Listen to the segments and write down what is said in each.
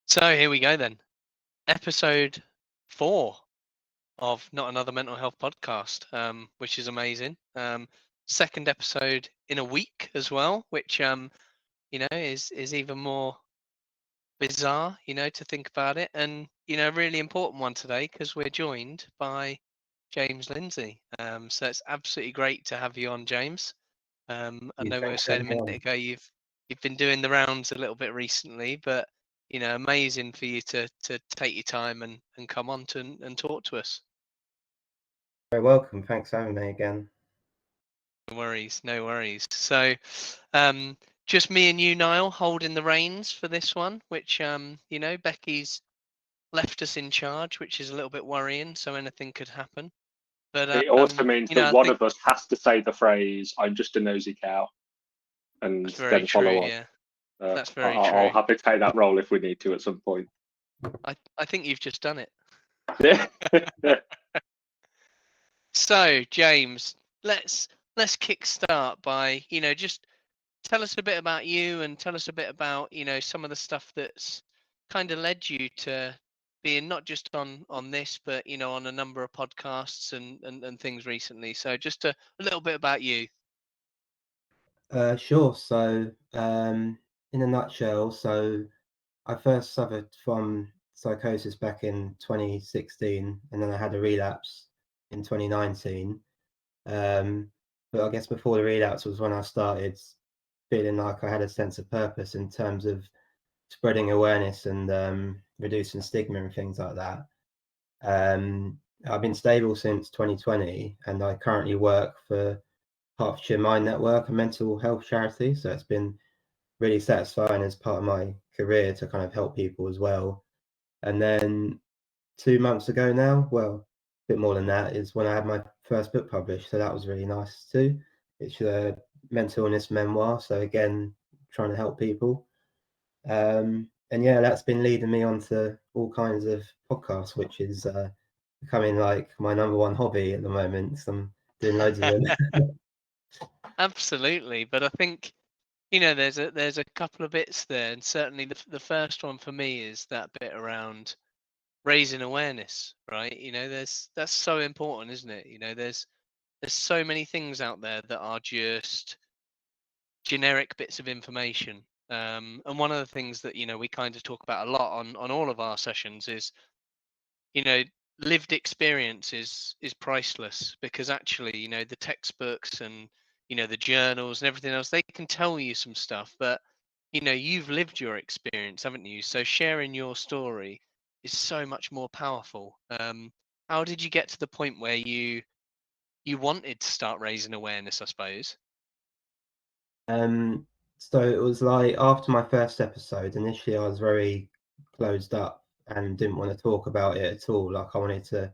So here we go then. Episode 4 of Not Another Mental Health Podcast, which is amazing. Second episode in a week as well, which is even more bizarre, to think about it. And a really important one today because we're joined by James Lindsay. So it's absolutely great to have you on, James. I know we were Thanks for saying a having me minute on. ago you've been doing the rounds a little bit recently, but amazing for you to take your time and come on and talk to us. Very welcome. Thanks for having me again. No worries, no worries. So, um, just me and you, Niall, holding the reins for this one, which Becky's left us in charge, which is a little bit worrying. So anything could happen. But It also means that I one think of us has to say the phrase "I'm just a nosy cow" and that's very then true. follow on. Yeah, that's very I'll true. happy to take that role if we need to at some point. I think you've just done it. Yeah. So, James, let's kickstart by, just tell us a bit about you and tell us a bit about, some of the stuff that's kind of led you to being not just on this, but on a number of podcasts and things recently. So just a little bit about you. Sure. In a nutshell, I first suffered from psychosis back in 2016, and then I had a relapse in 2019. But I guess before the relapse was when I started feeling like I had a sense of purpose in terms of spreading awareness and reducing stigma and things like that. I've been stable since 2020, and I currently work for Hertfordshire Mind Network, a mental health charity. So it's been really satisfying as part of my career to kind of help people as well. And then 2 months ago now, well, a bit more than that, is when I had my first book published. So that was really nice too. It's a mental illness memoir. So again, trying to help people. And yeah, that's been leading me on to all kinds of podcasts, which is becoming like my number one hobby at the moment. So I'm doing loads of them. Absolutely, but I think there's a couple of bits there, and certainly the first one for me is that bit around raising awareness, right? That's so important, isn't it? There's so many things out there that are just generic bits of information. And one of the things that we kind of talk about a lot on all of our sessions is you know lived experience is priceless, because actually the textbooks and the journals and everything else, they can tell you some stuff, but you've lived your experience, haven't you? So sharing your story is so much more powerful. How did you get to the point where you wanted to start raising awareness, I suppose? Um, so it was like after my first episode, initially I was very closed up and didn't want to talk about it at all. Like I wanted to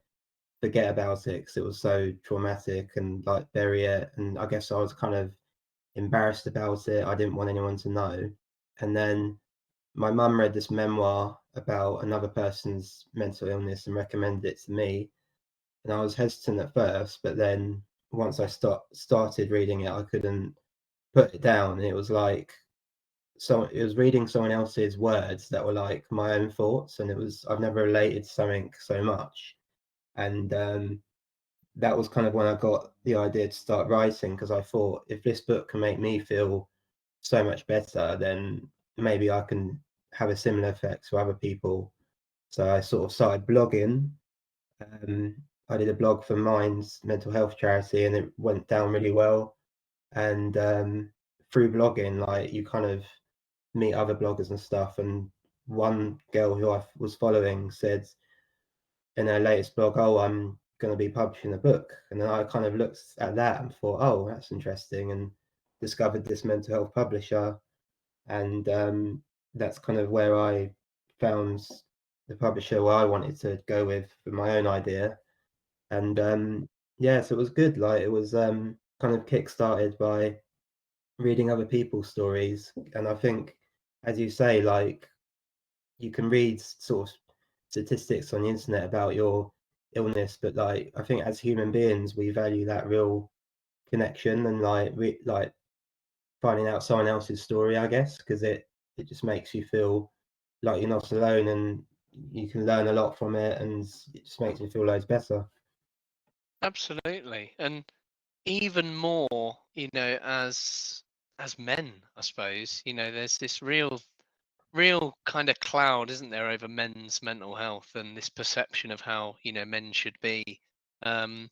forget about it because it was so traumatic and like bury it. And I guess I was kind of embarrassed about it. I didn't want anyone to know. And then my mum read this memoir about another person's mental illness and recommended it to me. And I was hesitant at first, but then once I started reading it, I couldn't put it down. It was like it was reading someone else's words that were like my own thoughts, and I've never related to something so much. And that was kind of when I got the idea to start writing, because I thought if this book can make me feel so much better, then maybe I can have a similar effect to other people. So I sort of started blogging. Um, I did a blog for Mind's mental health charity, and it went down really well. And through blogging, like you kind of meet other bloggers and stuff. And one girl who I was following said in her latest blog, "Oh, I'm going to be publishing a book." And then I kind of looked at that and thought, "Oh, that's interesting," and discovered this mental health publisher. And that's kind of where I found the publisher where I wanted to go with for my own idea. And yeah, so it was good. Like it was kind of kick-started by reading other people's stories. And I think, as you say, like you can read sort of statistics on the internet about your illness, but like I think as human beings, we value that real connection and like finding out someone else's story, I guess, because it just makes you feel like you're not alone and you can learn a lot from it, and it just makes me feel loads better. Absolutely. And even more, as men, I suppose, there's this real kind of cloud, isn't there, over men's mental health and this perception of how, men should be. Um,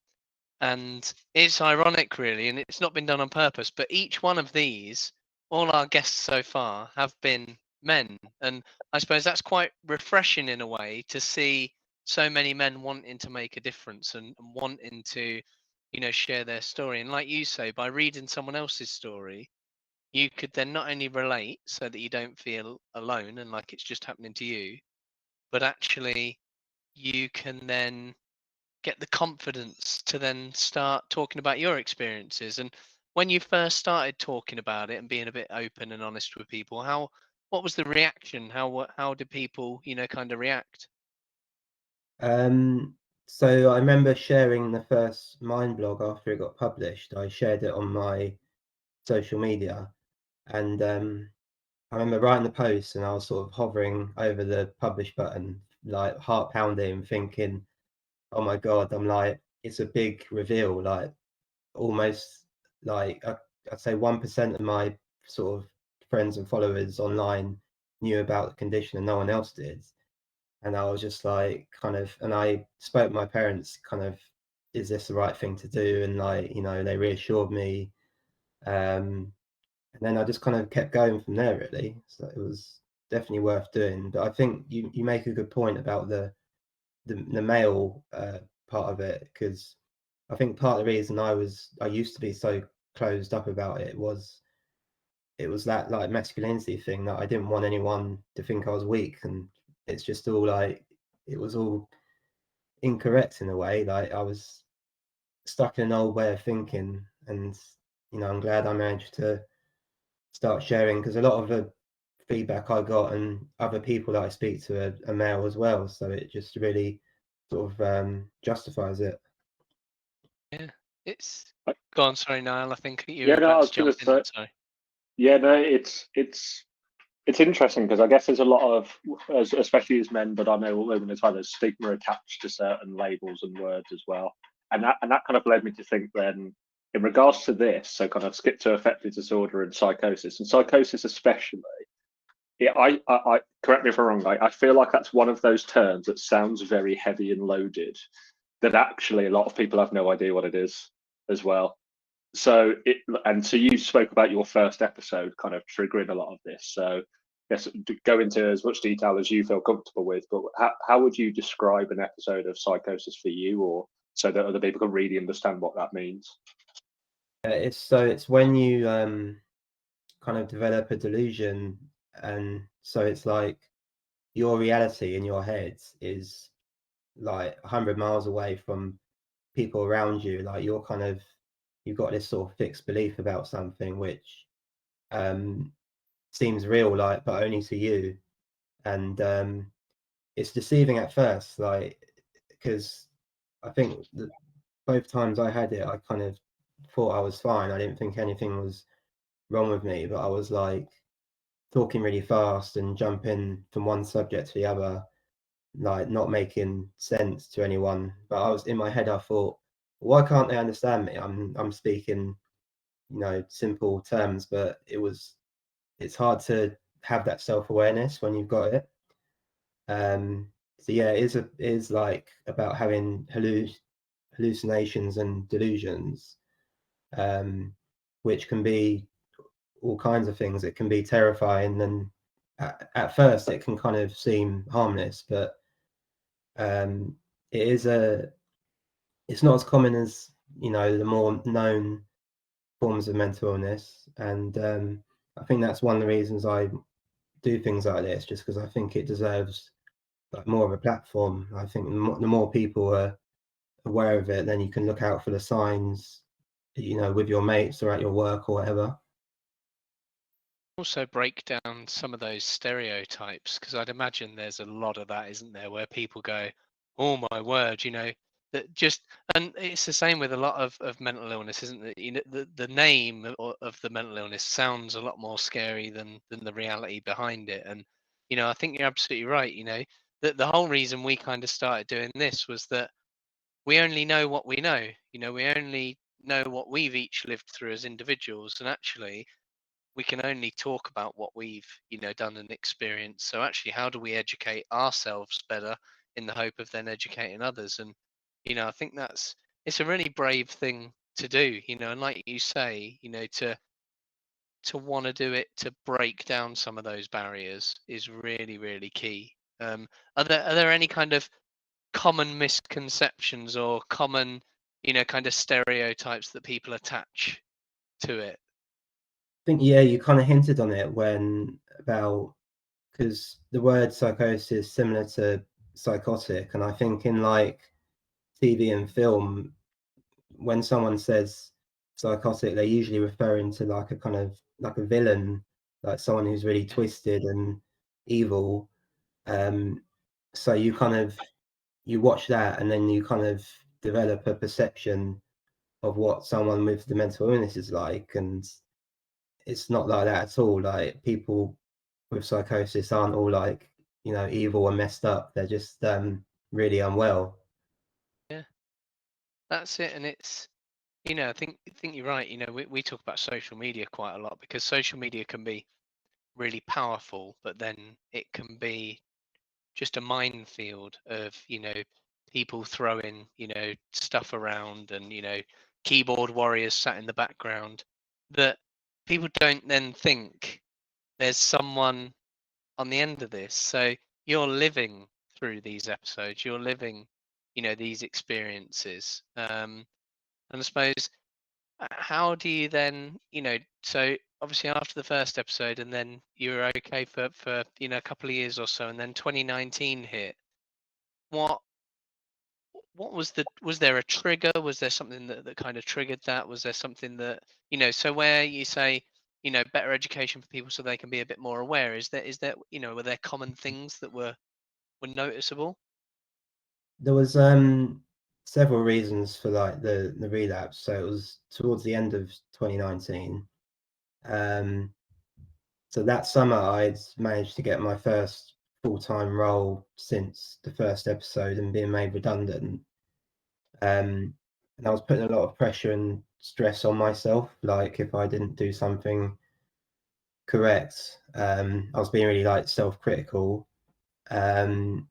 and it's ironic, really, and it's not been done on purpose, but each one of these, all our guests so far have been men. And I suppose that's quite refreshing in a way to see so many men wanting to make a difference and wanting to, share their story. And like you say, by reading someone else's story, you could then not only relate so that you don't feel alone and like it's just happening to you, but actually you can then get the confidence to then start talking about your experiences. And when you first started talking about it and being a bit open and honest with people, what was the reaction? How did people, kind of react? So I remember sharing the first Mind blog after it got published. I shared it on my social media, and I remember writing the post, and I was sort of hovering over the publish button, like heart pounding, thinking, "Oh my God!" I'm like, it's a big reveal. Like almost like I'd say 1% of my sort of friends and followers online knew about the condition, and no one else did. And I was just like, kind of, and I spoke to my parents, kind of, is this the right thing to do? And like, they reassured me. And then I just kind of kept going from there, really. So it was definitely worth doing. But I think you make a good point about the male part of it, because I think part of the reason I used to be so closed up about it was that like masculinity thing, that I didn't want anyone to think I was weak, and it's just all like it was all incorrect in a way. Like I was stuck in an old way of thinking, and I'm glad I managed to start sharing, because a lot of the feedback I got and other people that I speak to are male as well, so it just really sort of justifies it. Yeah, it's go on. Sorry, Niall. I think you Yeah, were no, I about was to going jump to in say, then. Sorry. yeah, no, it's interesting because I guess there's a lot of, especially as men, but I know women as well, there's stigma attached to certain labels and words as well, and that kind of led me to think then, in regards to this, so kind of schizoaffective disorder and psychosis especially. Yeah, I correct me if I'm wrong. I feel like that's one of those terms that sounds very heavy and loaded, that actually a lot of people have no idea what it is as well. So you spoke about your first episode kind of triggering a lot of this. So yes, go into as much detail as you feel comfortable with. But how would you describe an episode of Psychosis for you, or so that other people can really understand what that means? It's when you kind of develop a delusion, and so it's like your reality in your head is like 100 miles away from people around you. Like you've got this sort of fixed belief about something which um seems real, like, but only to you. And it's deceiving at first, like, because I think that both times I had it, I kind of thought I was fine. I didn't think anything was wrong with me, but I was like talking really fast and jumping from one subject to the other, like not making sense to anyone. But I was in my head, I thought, why can't they understand me? I'm speaking, simple terms, but it's hard to have that self-awareness when you've got it. So yeah, it is like about having hallucinations and delusions, um, which can be all kinds of things. It can be terrifying, and at first it can kind of seem harmless, but um, it is it's not as common as the more known forms of mental illness, and I think that's one of the reasons I do things like this, just because I think it deserves like more of a platform. I think the more people are aware of it, then you can look out for the signs, with your mates or at your work or whatever. Also break down some of those stereotypes, because I'd imagine there's a lot of that, isn't there, where people go, oh my word, that just, and it's the same with a lot of mental illness, isn't it? The name of the mental illness sounds a lot more scary than the reality behind it. And I think you're absolutely right. That the whole reason we kind of started doing this was that we only know what we know. We only know what we've each lived through as individuals, and actually we can only talk about what we've done and experienced. So actually, how do we educate ourselves better in the hope of then educating others? And I think it's a really brave thing to do. And like you say, to want to do it, to break down some of those barriers is really, really key. Are there any kind of common misconceptions or common kind of stereotypes that people attach to it? I think, yeah, you kind of hinted on it when about, because the word psychosis is similar to psychotic, and I think in like TV and film, when someone says psychotic, they're usually referring to like a kind of like a villain, like someone who's really twisted and evil. So you kind of you watch that, and then you kind of develop a perception of what someone with the mental illness is like, and it's not like that at all. Like people with psychosis aren't all like evil and messed up. They're just really unwell. Yeah, that's it. And it's I think you're right. We talk about social media quite a lot because social media can be really powerful, but then it can be just a minefield of people throwing stuff around, and keyboard warriors sat in the background, that people don't then think there's someone on the end of this. So you're living through these episodes, you're living these experiences, and I suppose, how do you then so obviously after the first episode, and then you were okay for a couple of years or so, and then 2019 hit. what was there a trigger? Was there something that kind of triggered that? Was there something that so where you say better education for people so they can be a bit more aware, is there were there common things that were noticeable? There was several reasons for like the relapse. So it was towards the end of 2019. Um, so that summer I'd managed to get my first full-time role since the first episode and being made redundant. And I was putting a lot of pressure and stress on myself. Like if I didn't do something correct, I was being really like self-critical. Um,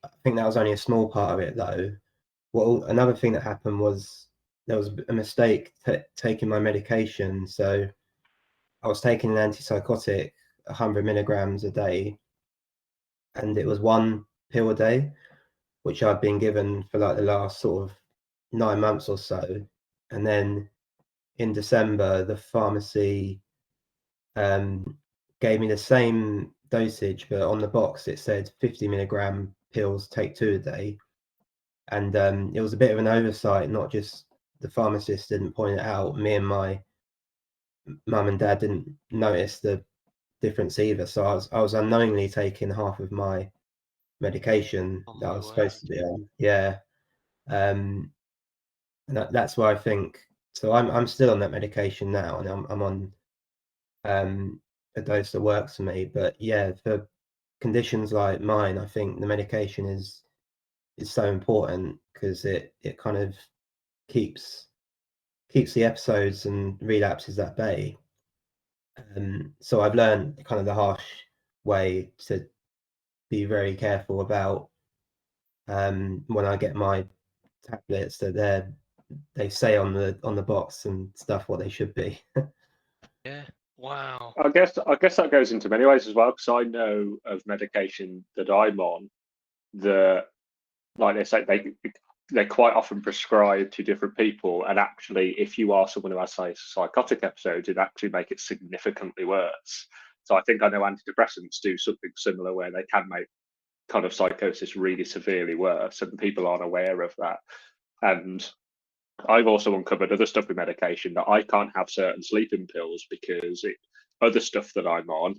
I think that was only a small part of it though. Well, another thing that happened was there was a mistake taking my medication. So I was taking an antipsychotic, 100 milligrams a day, and it was one pill a day, which I'd been given for like the last sort of 9 months or so. And then in December, the pharmacy um, gave me the same dosage, but on the box it said 50 milligram pills, take 2 a day. And it was a bit of an oversight, not just the pharmacist didn't point it out, me and my mum and dad didn't notice the difference either. So I was unknowingly taking half of my medication Oh that I my was word. supposed to be on. Yeah. And that's why I think so. I'm still on that medication now, and I'm on a dose that works for me. But yeah, for conditions like mine, I think the medication is so important because it kind of keeps the episodes and relapses at bay. So I've learned kind of the harsh way to be very careful about when I get my tablets that they say on the box and stuff what they should be. Yeah. Wow. I guess that goes into many ways as well, because I know of medication that I'm on that, like they say, they quite often prescribe to different people, and actually, if you are someone who has psychotic episodes, it actually make it significantly worse. So I think I know antidepressants do something similar where they can make kind of psychosis really severely worse, and people aren't aware of that. And I've also uncovered other stuff with medication that I can't have certain sleeping pills because other stuff that I'm on,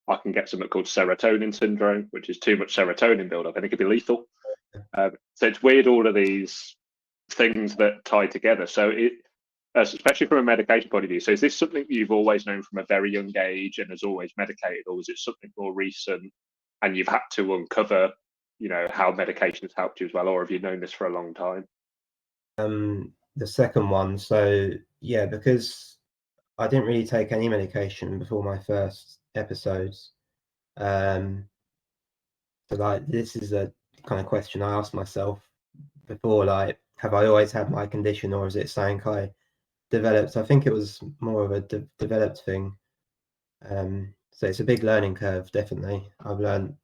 I can get something called serotonin syndrome, which is too much serotonin buildup, and it could be lethal. So it's weird, all of these things that tie together. So especially from a medication point of view. So is this something that you've always known from a very young age and has always medicated, or is it something more recent and you've had to uncover, how medication has helped you as well, or have you known this for a long time? The second one. So yeah, because I didn't really take any medication before my first episodes. So like this is a kind of question I asked myself before, like, have I always had my condition, or is it something I developed? I think it was more of a developed thing. So it's a big learning curve, definitely. I've learned,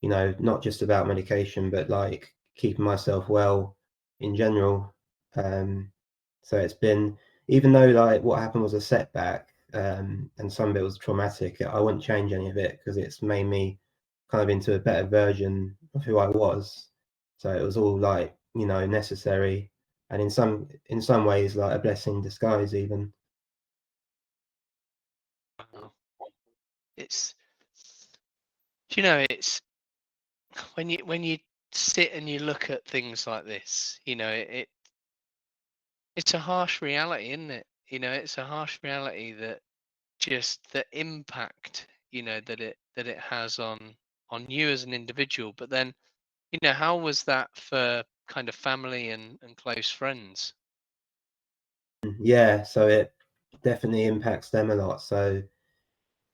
not just about medication, but like keeping myself well in general. So it's been, even though like what happened was a setback, and some of it was traumatic, I wouldn't change any of it because it's made me kind of into a better version of who I was. So it was all like, necessary, and in some ways like a blessing in disguise even. Wow. It's, it's when you sit and you look at things like this, it's a harsh reality, isn't it? It's a harsh reality that just the impact, that it has on you as an individual. But then, how was that for kind of family and close friends? Yeah, so it definitely impacts them a lot. So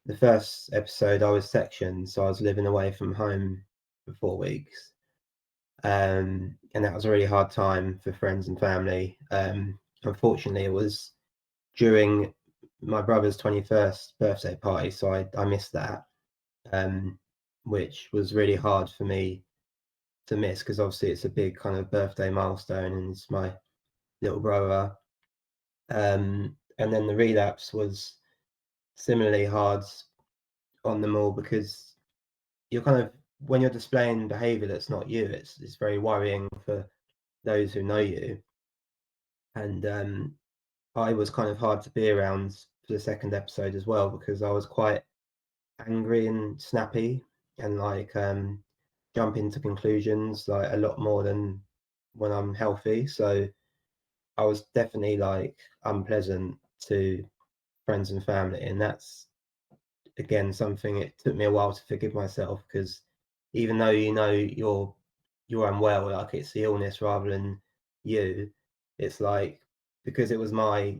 the first episode I was sectioned, so I was living away from home for 4 weeks. And that was a really hard time for friends and family. Unfortunately, it was during my brother's 21st birthday party, so I missed that, which was really hard for me to miss because obviously it's a big kind of birthday milestone and it's my little brother. And then the relapse was similarly hard on them all because you're kind of, when you're displaying behavior that's not you, it's very worrying for those who know you. And I was kind of hard to be around for the second episode as well because I was quite angry and snappy and like jump into conclusions like a lot more than when I'm healthy. So I was definitely like unpleasant to friends and family, and that's again something it took me a while to forgive myself because even though you're unwell, like it's the illness rather than you, it's like because it was my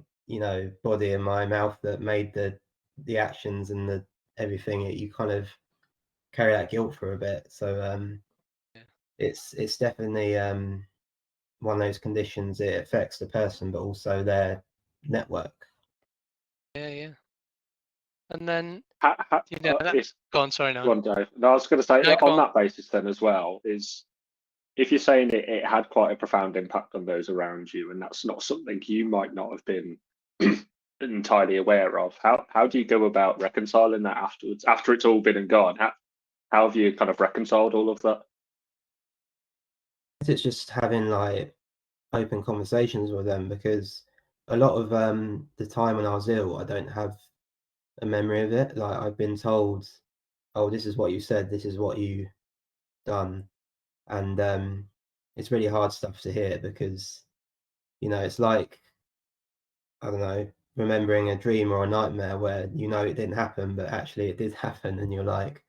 body and my mouth that made the actions and the everything, you kind of carry that guilt for a bit. So Yeah, it's definitely one of those conditions. It affects the person but also their network. yeah. And then, Ha, ha, that. it's Go on, sorry, no. one, Dave. No, I was going to say No, go on on. that basis then as well is if you're saying it had quite a profound impact on those around you, and that's not something you might not have been entirely aware of. How do you go about reconciling that afterwards, after it's all been and gone? How have you kind of reconciled all of that? It's just having like open conversations with them because a lot of the time when I was ill, I don't have a memory of it. Like I've been told, oh, this is what you said, this is what you done, and it's really hard stuff to hear because it's like, I don't know, remembering a dream or a nightmare where it didn't happen but actually it did happen, and you're like,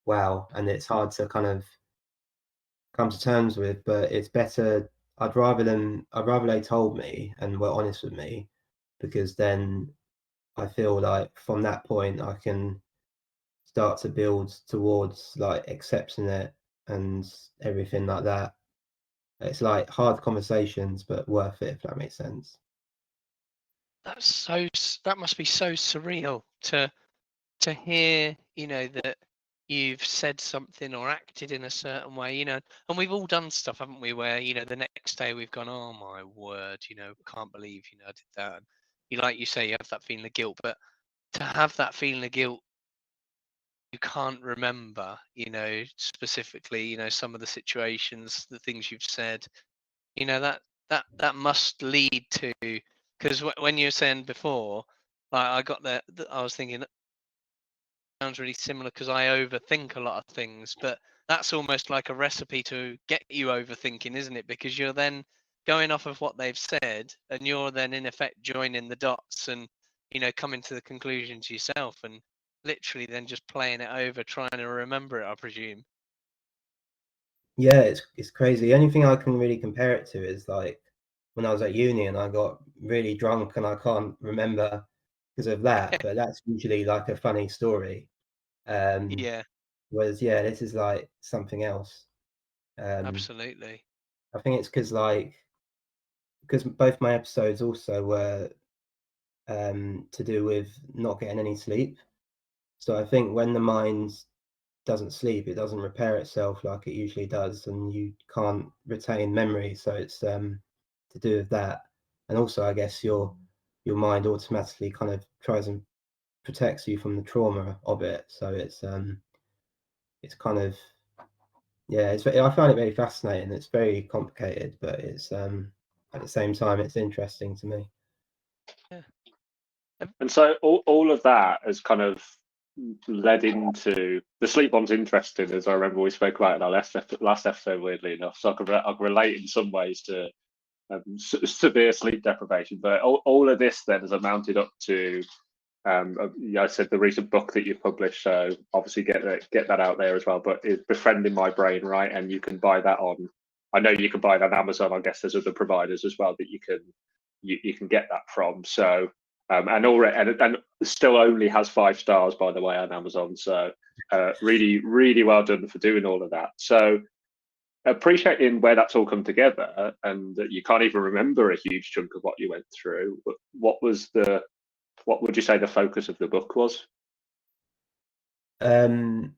wow. And it's hard to kind of come to terms with, but it's better. I'd rather they told me and were honest with me because then I feel like from that point I can start to build towards like accepting it and everything like that. It's like hard conversations, but worth it, if that makes sense. That must be so surreal to hear, that you've said something or acted in a certain way, and we've all done stuff, haven't we, where, the next day we've gone, oh my word, can't believe, I did that. And like you say, you have that feeling of guilt, but to have that feeling of guilt, you can't remember, specifically, some of the situations, the things you've said, that must lead to, because when you were saying before, like I got there, I was thinking, sounds really similar because I overthink a lot of things, but that's almost like a recipe to get you overthinking, isn't it? Because you're then going off of what they've said and you're then in effect joining the dots and, coming to the conclusions yourself. And literally then just playing it over, trying to remember it, I presume. Yeah, it's crazy. The only thing I can really compare it to is like when I was at uni and I got really drunk and I can't remember because of that, but that's usually like a funny story. Yeah, Whereas yeah, this is like something else. absolutely. I think it's because both my episodes also were to do with not getting any sleep. So I think when the mind doesn't sleep, it doesn't repair itself like it usually does, and you can't retain memory. So it's to do with that, and also I guess your mind automatically kind of tries and protects you from the trauma of it. So it's kind of yeah, I find it very fascinating. It's very complicated, but it's at the same time it's interesting to me. Yeah. And so all of that has kind of led into the sleep one's interesting, as I remember we spoke about in our last episode, weirdly enough. So I can relate in some ways to severe sleep deprivation. But all of this then has amounted up to, I said the recent book that you published. So obviously get that out there as well. But it's Befriending My Brain, right? And you can buy that on. I know you can buy it on Amazon. I guess there's other providers as well that you can get that from. So and already and still only has 5 stars, by the way, on Amazon. So really, really well done for doing all of that. So appreciating where that's all come together, and that you can't even remember a huge chunk of what you went through. What would you say the focus of the book was? The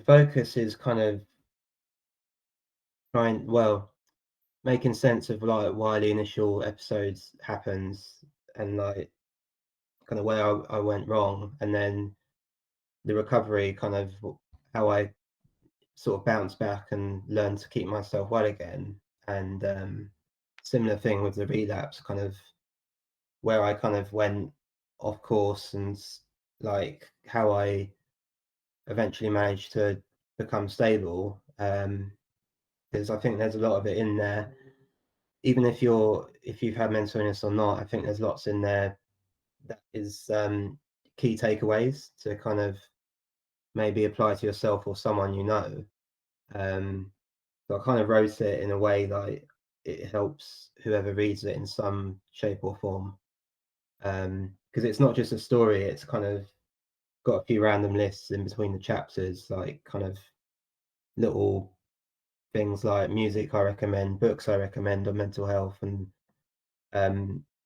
focus is kind of making sense of like why the initial episodes happens and like kind of where I went wrong, and then the recovery, kind of how I sort of bounce back and learn to keep myself well again. And similar thing with the relapse, kind of where I kind of went off course and like how I eventually managed to become stable. Because I think there's a lot of it in there. Even if you've had mental illness or not, I think there's lots in there that is key takeaways to kind of maybe apply to yourself or someone you know. So I kind of wrote it in a way like it helps whoever reads it in some shape or form. Because it's not just a story, it's kind of got a few random lists in between the chapters, like kind of little things like music I recommend, books I recommend on mental health, and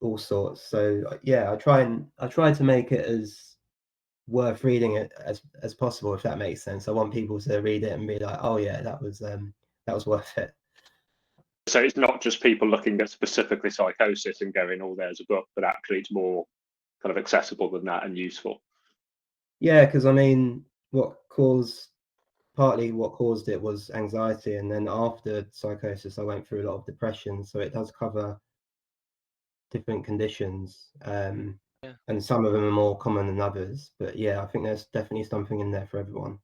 all sorts. So yeah, I try to make it as worth reading it as possible, if that makes sense. I want people to read it and be like, oh yeah, that was worth it. So it's not just people looking at specifically psychosis and going, "Oh, there's a book," but actually it's more kind of accessible than that and useful. Yeah, because I mean, partly what caused it was anxiety, and then after psychosis, I went through a lot of depression. So it does cover different conditions, Yeah. and some of them are more common than others. But yeah, I think there's definitely something in there for everyone.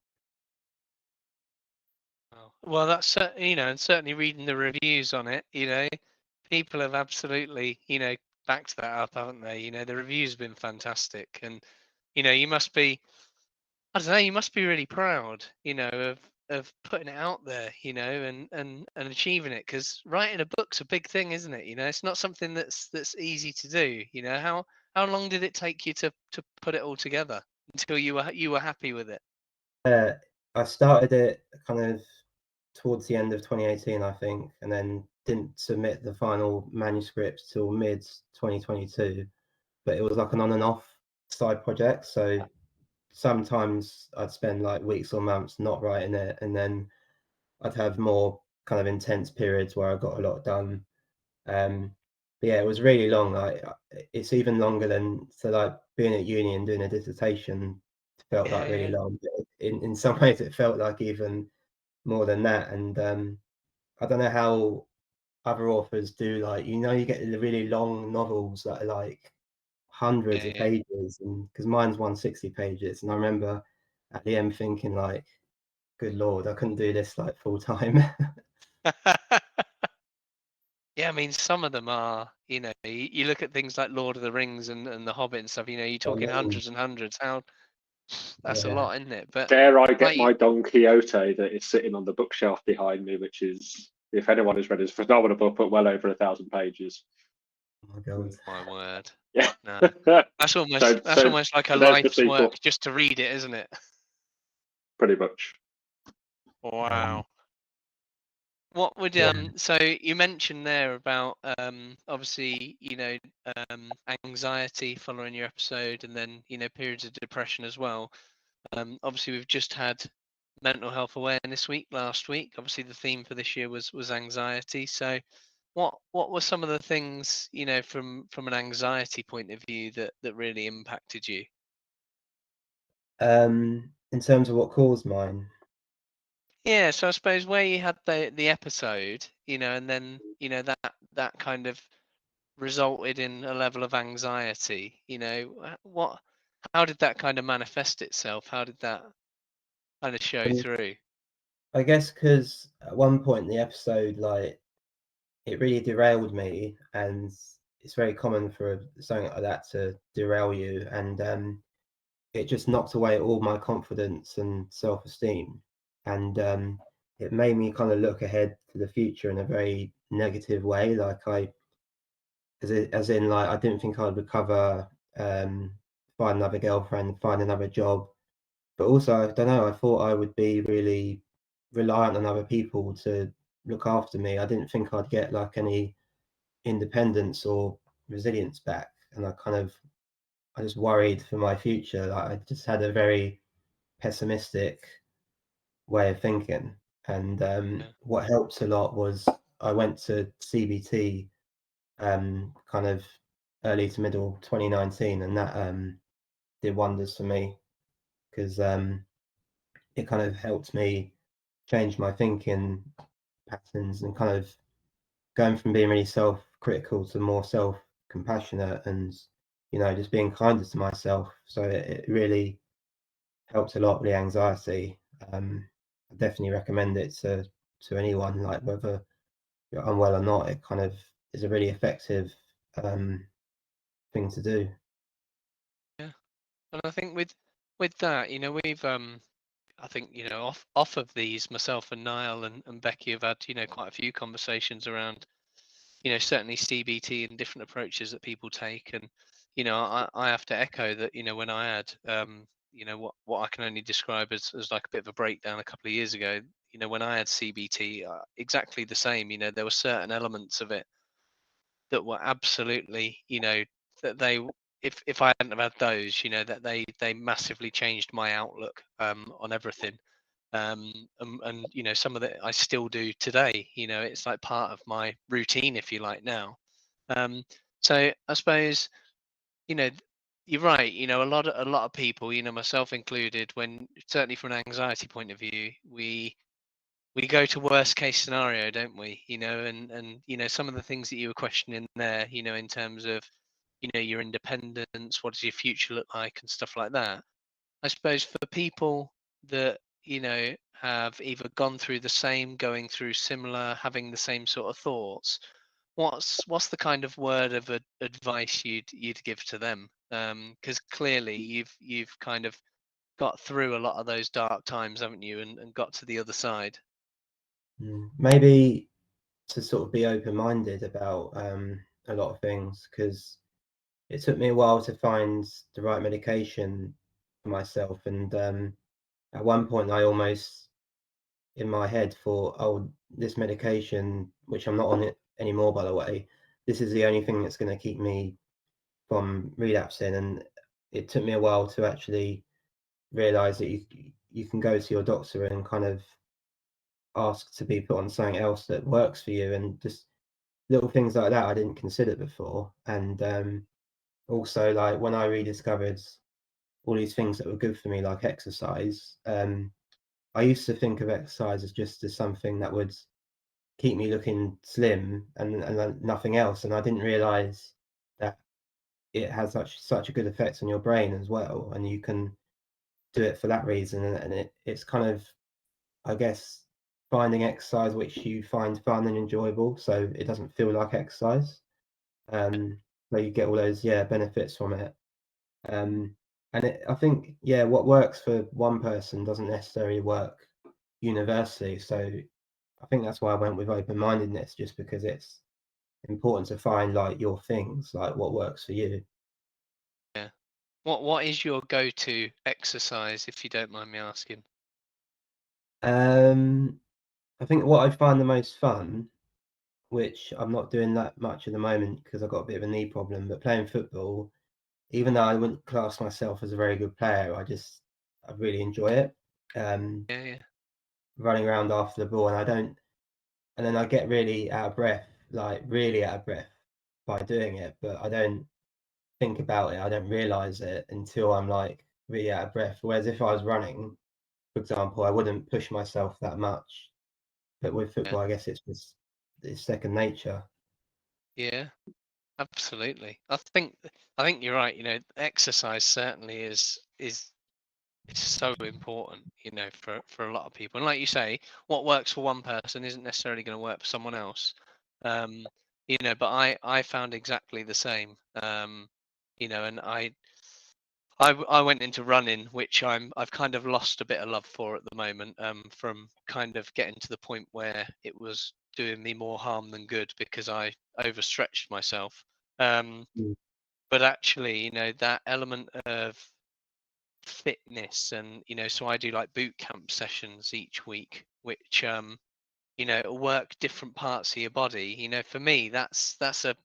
Well, that's and certainly reading the reviews on it, people have absolutely, backed that up, haven't they? The reviews have been fantastic, and you must be, I don't know, you must be really proud, of putting it out there, and achieving it, because writing a book's a big thing, isn't it? It's not something that's easy to do. How long did it take you to put it all together until you were happy with it? I started it kind of towards the end of 2018, I think, and then didn't submit the final manuscript till mid 2022. But it was like an on and off side project. So sometimes I'd spend like weeks or months not writing it, and then I'd have more kind of intense periods where I got a lot done. But yeah, it was really long. Like it's even longer than like being at uni and doing a dissertation felt like really Yeah. long. But in some ways, it felt like even more than that. And I don't know how other authors do. Like you get the really long novels that are like hundreds Yeah, of yeah. pages, and because mine's 160 pages, and I remember at the end thinking like, good lord, I couldn't do this like full time. Yeah, I mean, some of them are, you look at things like Lord of the Rings and The Hobbit and stuff, you're I talking mean, hundreds and hundreds. How That's a Yeah. lot, isn't it? But Dare I get like my Don Quixote that is sitting on the bookshelf behind me, which is, if anyone has read it, it's a phenomenal book, but well over 1,000 pages. Oh my God. my word, Yeah. no, so, that's almost like a so there's the life's sequel, work just to read it, isn't it? pretty much. Wow. What would Yeah. so you mentioned there about obviously anxiety following your episode, and then periods of depression as well. Obviously we've just had Mental Health Awareness Week last week. Obviously the theme for this year was anxiety. So what were some of the things from an anxiety point of view that really impacted you? In terms of what caused mine, Yeah, so I suppose where you had the episode, and then that kind of resulted in a level of anxiety. How did that kind of manifest itself? How did that kind of show um, through? I guess because at one point in the episode, like it really derailed me, and it's very common for something like that to derail you, and it just knocked away all my confidence and self-esteem, and it made me kind of look ahead to the future in a very negative way. Like as in, like I didn't think I'd recover, find another girlfriend, find another job, but also I don't know. I thought I would be really reliant on other people to look after me. I didn't think I'd get like any independence or resilience back, and I just worried for my future. Like I just had a very pessimistic way of thinking, and Yeah. what helped a lot was I went to CBT kind of early to middle 2019, and that did wonders for me because it kind of helped me change my thinking patterns and kind of going from being really self-critical to more self-compassionate and just being kinder to myself. So it really helped a lot with the anxiety. I definitely recommend it to anyone, like whether you're unwell or not. It kind of is a really effective thing to do. Yeah. And I think with that, we've I think, off of these, myself and Niall and Becky have had, quite a few conversations around, certainly CBT and different approaches that people take. And, I have to echo that, when I had, what I can only describe as like a bit of a breakdown a couple of years ago, when I had CBT, exactly the same. There were certain elements of it that were absolutely, that if I hadn't have had those, that they massively changed my outlook on everything. And some of it I still do today. It's like part of my routine, if you like, now. Um, so I suppose you know you're right. A lot of people, myself included, when certainly from an anxiety point of view, we go to worst case scenario, don't we? And some of the things that you were questioning there, in terms of your independence, what does your future look like, and stuff like that. I suppose for people that have either gone through the same, going through similar, having the same sort of thoughts, what's the kind of word of advice you'd give to them? Because clearly you've kind of got through a lot of those dark times, haven't you, and got to the other side. Maybe to sort of be open-minded about a lot of things, because it took me a while to find the right medication for myself, and at one point I almost in my head thought, oh, this medication, which I'm not on it anymore, by the way, this is the only thing that's going to keep me from relapsing. And it took me a while to actually realize that you can go to your doctor and kind of ask to be put on something else that works for you, and just little things like that I didn't consider before. And also, like when I rediscovered all these things that were good for me, like exercise, I used to think of exercise as just as something that would keep me looking slim and nothing else. And I didn't realize that it has such a good effect on your brain as well. And you can do it for that reason. And it's kind of, I guess, finding exercise which you find fun and enjoyable, so it doesn't feel like exercise. So you get all those benefits from it. Um, And I think, yeah, what works for one person doesn't necessarily work universally. So I think that's why I went with open-mindedness, just because it's important to find like your things, like what works for you. Yeah. What is your go-to exercise, if you don't mind me asking? I think what I find the most fun, which I'm not doing that much at the moment because I've got a bit of a knee problem, but playing football, even though I wouldn't class myself as a very good player, I really enjoy it. Yeah, yeah, Running around after the ball, and then I get really out of breath, like really out of breath by doing it, but I don't think about it. I don't realize it until I'm like really out of breath. Whereas if I was running, for example, I wouldn't push myself that much. But with yeah, football, I guess it's second nature. yeah. Absolutely. I think you're right. Exercise certainly is it's so important. For a lot of people. And like you say, what works for one person isn't necessarily going to work for someone else. Um, but I found exactly the same. And I went into running, which I've kind of lost a bit of love for at the moment, from kind of getting to the point where it was doing me more harm than good because I overstretched myself. Um, Mm. but actually, that element of fitness, and so I do like boot camp sessions each week, which work different parts of your body. For me, that's a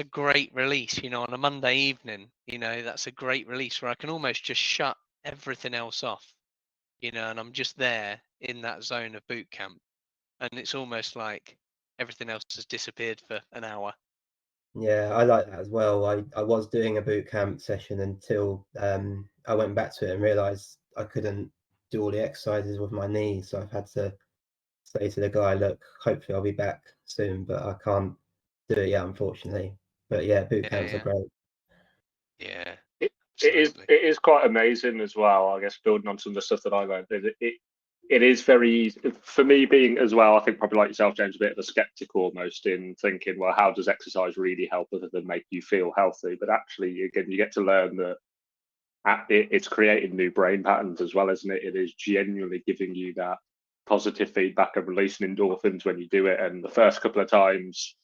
great release, on a Monday evening. That's a great release where I can almost just shut everything else off, and I'm just there in that zone of boot camp. And it's almost like everything else has disappeared for an hour. Yeah, I like that as well. I was doing a boot camp session until I went back to it and realized I couldn't do all the exercises with my knee. So I've had to say to the guy, look, hopefully I'll be back soon, but I can't do it yet, unfortunately. But yeah, boot Yeah, camps are yeah, great. yeah, It, it is absolutely. it is quite amazing as well. I guess building on some of the stuff that I learned, it is very easy for me being as well. I think probably like yourself, James, a bit of a skeptic almost in thinking, well, how does exercise really help other than make you feel healthy? But actually, again, you get to learn that it's creating new brain patterns as well, isn't it? It is genuinely giving you that positive feedback and releasing endorphins when you do it. And the first couple of times,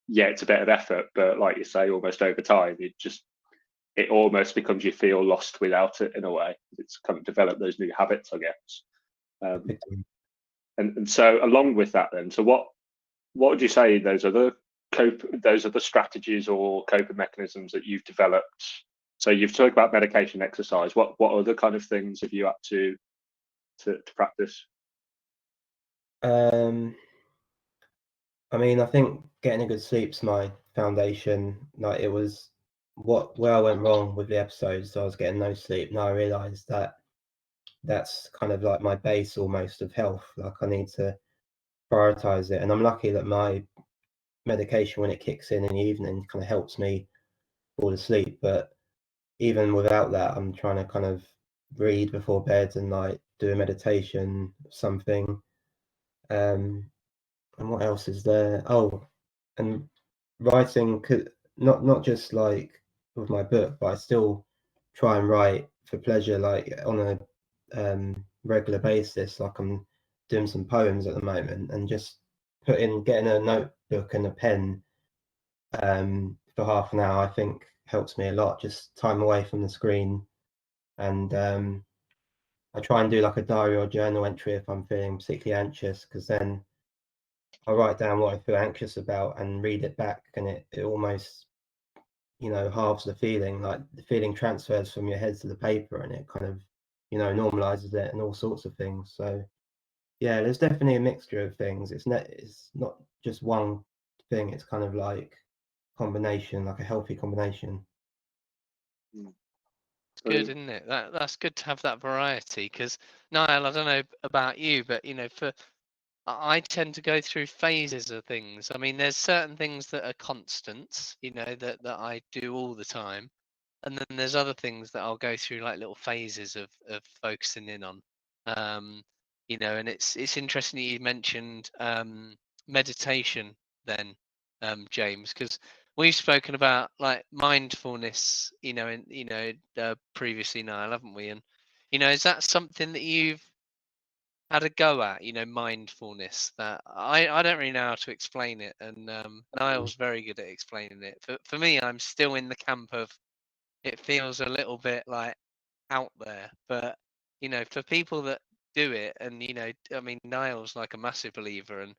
yeah, it's a bit of effort, but like you say, almost over time, it almost becomes you feel lost without it in a way. It's kind of developed those new habits, I guess. Um, and so along with that, then, so what would you say those are the strategies or coping mechanisms that you've developed? So you've talked about medication, exercise. What other kind of things have you had to practice? Um, I mean, I think getting a good sleep's my foundation. Like it was where I went wrong with the episodes. I was getting no sleep. Now I realised that that's kind of like my base almost of health. Like I need to prioritize it, and I'm lucky that my medication, when it kicks in the evening, kind of helps me fall asleep. But even without that, I'm trying to kind of read before bed and like do a meditation, something. And what else is there? Oh, and writing could not just like with my book, but I still try and write for pleasure, like on a regular basis. Like I'm doing some poems at the moment, and just getting a notebook and a pen for half an hour, I think helps me a lot. Just time away from the screen, and I try and do like a diary or journal entry if I'm feeling particularly anxious, because then I write down what I feel anxious about and read it back, and it almost, halves the feeling. Like the feeling transfers from your head to the paper, and it kind of, normalizes it and all sorts of things. So yeah, there's definitely a mixture of things. It's not just one thing. It's kind of like combination, like a healthy combination. It's good, Brilliant. isn't it? That's good to have that variety. Because Niall, I don't know about you, but for I tend to go through phases of things. I mean, there's certain things that are constants, that I do all the time. And then there's other things that I'll go through like little phases of focusing in on. Um, and it's interesting that you mentioned meditation then, James, because we've spoken about like mindfulness, previously, Niall, haven't we? And is that something that you've had a go at? Mindfulness. That I don't really know how to explain it, and Niall's very good at explaining it. For me, I'm still in the camp of it feels a little bit like out there, but for people that do it, and I mean, Niall's like a massive believer, and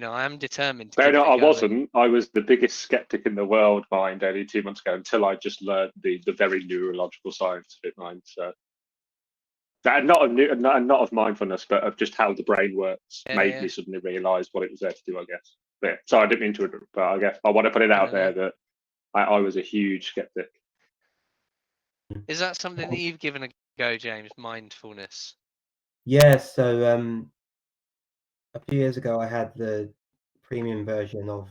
I am determined to Fair give it enough, a I go. wasn't. I was the biggest skeptic in the world, mind, only 2 months ago, until I just learned the very neurological science of it, mind. So that not of mindfulness, but of just how the brain works, made me suddenly realise what it was there to do, I guess. But yeah, so I didn't mean to, but I guess I want to put it out there that I was a huge skeptic. Is that something that you've given a go, James? Mindfulness? Yeah, so a few years ago I had the premium version of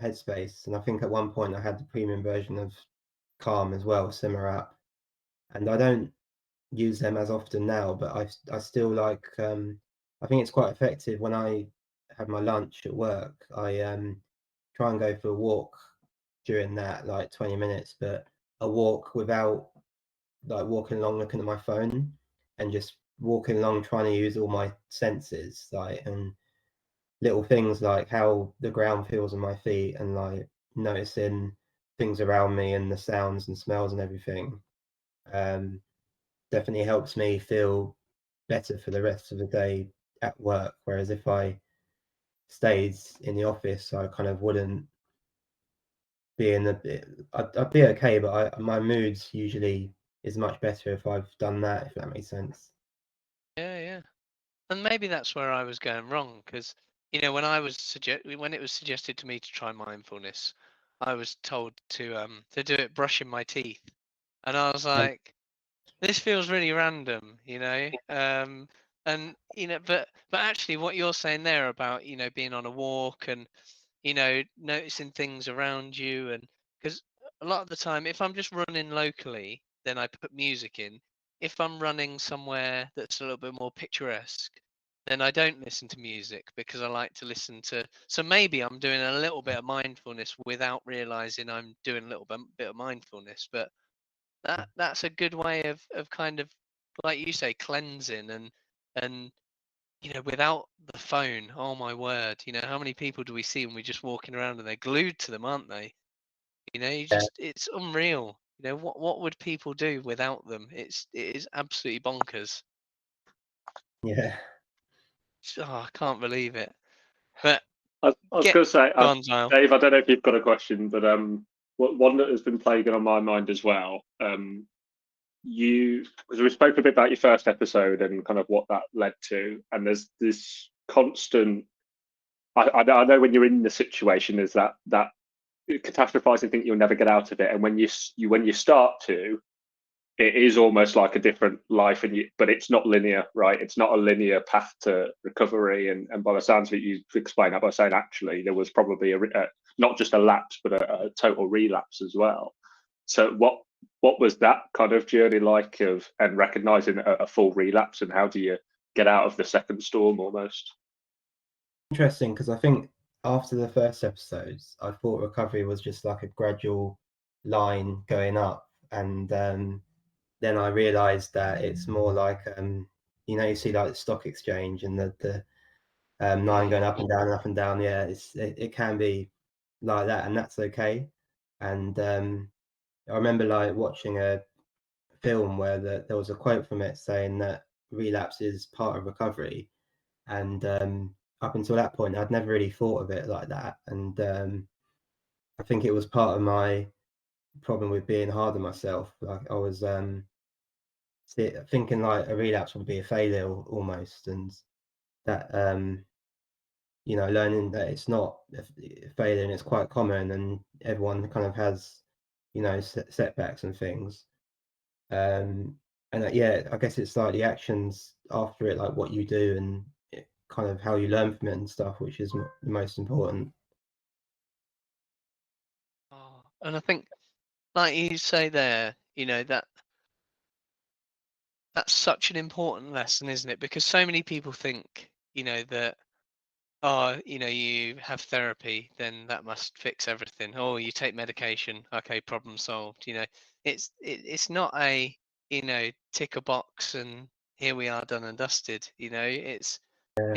Headspace, and I think at one point I had the premium version of Calm as well, similar app. And I don't use them as often now, but I still like I think it's quite effective when I have my lunch at work. I try and go for a walk during that, like 20 minutes, but a walk without like walking along looking at my phone, and just walking along trying to use all my senses, like, and little things like how the ground feels on my feet, and like noticing things around me and the sounds and smells and everything. Definitely helps me feel better for the rest of the day at work. Whereas if I stayed in the office, I kind of wouldn't be in the bit. I'd be okay, but my moods usually is much better if I've done that, if that makes sense. Yeah. And maybe that's where I was going wrong, because when it was suggested to me to try mindfulness, I was told to do it brushing my teeth, and I was Um, like, this feels really random, and but actually what you're saying there about being on a walk and noticing things around you, and because a lot of the time if I'm just running locally, then I put music in. If I'm running somewhere that's a little bit more picturesque, then I don't listen to music, because I like to listen to, so maybe I'm doing a little bit of mindfulness without realizing I'm doing a little bit of mindfulness. But that's a good way of kind of, like you say, cleansing, and without the phone. Oh my word, how many people do we see when we're just walking around and they're glued to them, aren't they? yeah, It's unreal. What would people do without them? It is absolutely bonkers. yeah. I can't believe it. But I was get going to say, go on, Zion. Dave, I don't know if you've got a question, but one that has been plaguing on my mind as well. Because we spoke a bit about your first episode and kind of what that led to, and there's this constant. I know when you're in the situation, there's that catastrophizing, think you'll never get out of it, and when you start to, it is almost like a different life, but it's not linear, right? It's not a linear path to recovery, and by the sounds of it, you explain that by saying actually there was probably not just a lapse, but a total relapse as well. So what was that kind of journey like and recognizing a full relapse, and how do you get out of the second storm almost? Interesting, because I think after the first episodes, I thought recovery was just like a gradual line going up, and then I realized that it's more like you see like the stock exchange and the line going up and down and up and down. Yeah, it can be like that, and that's okay. And I remember like watching a film where there was a quote from it saying that relapse is part of recovery, and up until that point, I'd never really thought of it like that, and I think it was part of my problem with being hard on myself. Like I was thinking like a relapse would be a failure almost, and that learning that it's not a failure and it's quite common, and everyone kind of has setbacks and things. And yeah, I guess it's like the actions after it, like what you do and kind of how you learn from it and stuff, which is the most important. And I think, like you say there, that's such an important lesson, isn't it? Because so many people think, that oh, you have therapy, then that must fix everything. Oh, you take medication, okay, problem solved. It's not a, tick a box and here we are, done and dusted. It's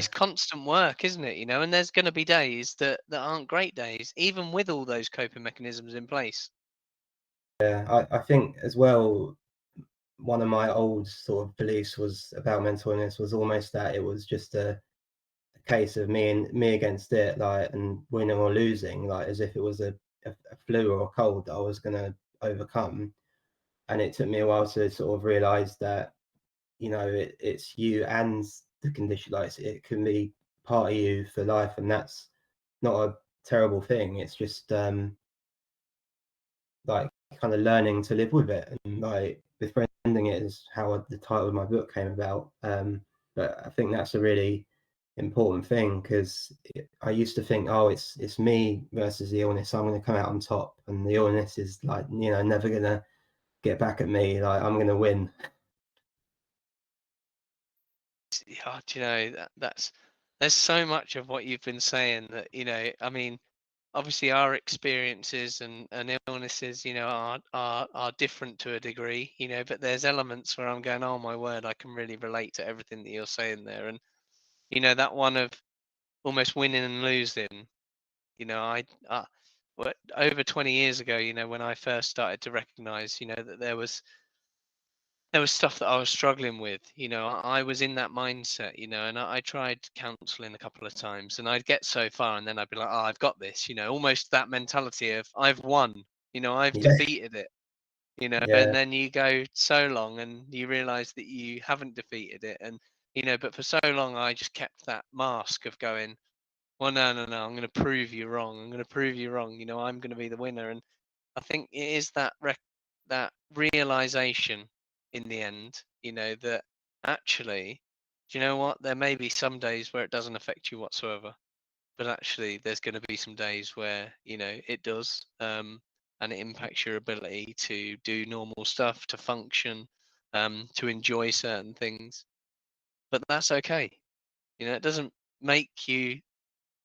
constant work, isn't it? And there's going to be days that aren't great days, even with all those coping mechanisms in place. Yeah, I think as well, one of my old sort of beliefs was about mental illness was almost that it was just a case of me against it, like, and winning or losing, like as if it was a flu or a cold that I was going to overcome. And it took me a while to sort of realize that, it's you and the condition, like it can be part of you for life, and that's not a terrible thing. It's just like kind of learning to live with it, and like befriending it is how the title of my book came about. But I think that's a really important thing, because I used to think, oh, it's me versus the illness. I'm going to come out on top, and the illness is like, never gonna get back at me. Like I'm going to win. Yeah, do you know that's there's so much of what you've been saying that, I mean, obviously our experiences and illnesses, are different to a degree, but there's elements where I'm going, oh my word, I can really relate to everything that you're saying there. And that one of almost winning and losing, over 20 years ago, when I first started to recognize, that there was stuff that I was struggling with. I was in that mindset, and I tried counseling a couple of times, and I'd get so far, and then I'd be like, oh, I've got this, almost that mentality of I've won, I've Yeah, defeated it, and yeah, then you go so long and you realize that you haven't defeated it. And, but for so long, I just kept that mask of going, well, no, no, no, I'm going to prove you wrong. I'm going to prove you wrong. I'm going to be the winner. And I think it is that realization in the end, that actually, do you know what? There may be some days where it doesn't affect you whatsoever, but actually, there's going to be some days where it does, and it impacts your ability to do normal stuff, to function, to enjoy certain things. But that's okay. It doesn't make you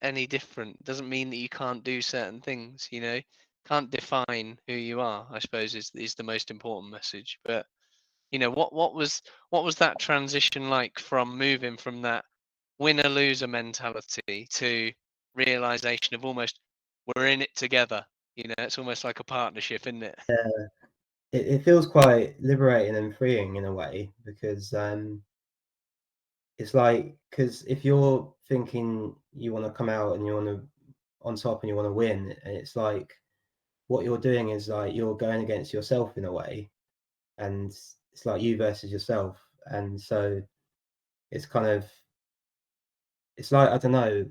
any different. It doesn't mean that you can't do certain things. Can't define who you are, I suppose, is the most important message. But what was that transition like from moving from that winner loser mentality to realization of almost we're in it together? It's almost like a partnership, isn't it? yeah. It feels quite liberating and freeing in a way, because it's like, because if you're thinking you want to come out and you want to on top and you want to win, and it's like what you're doing is like you're going against yourself in a way, and it's like you versus yourself. And so it's kind of, it's like, I don't know,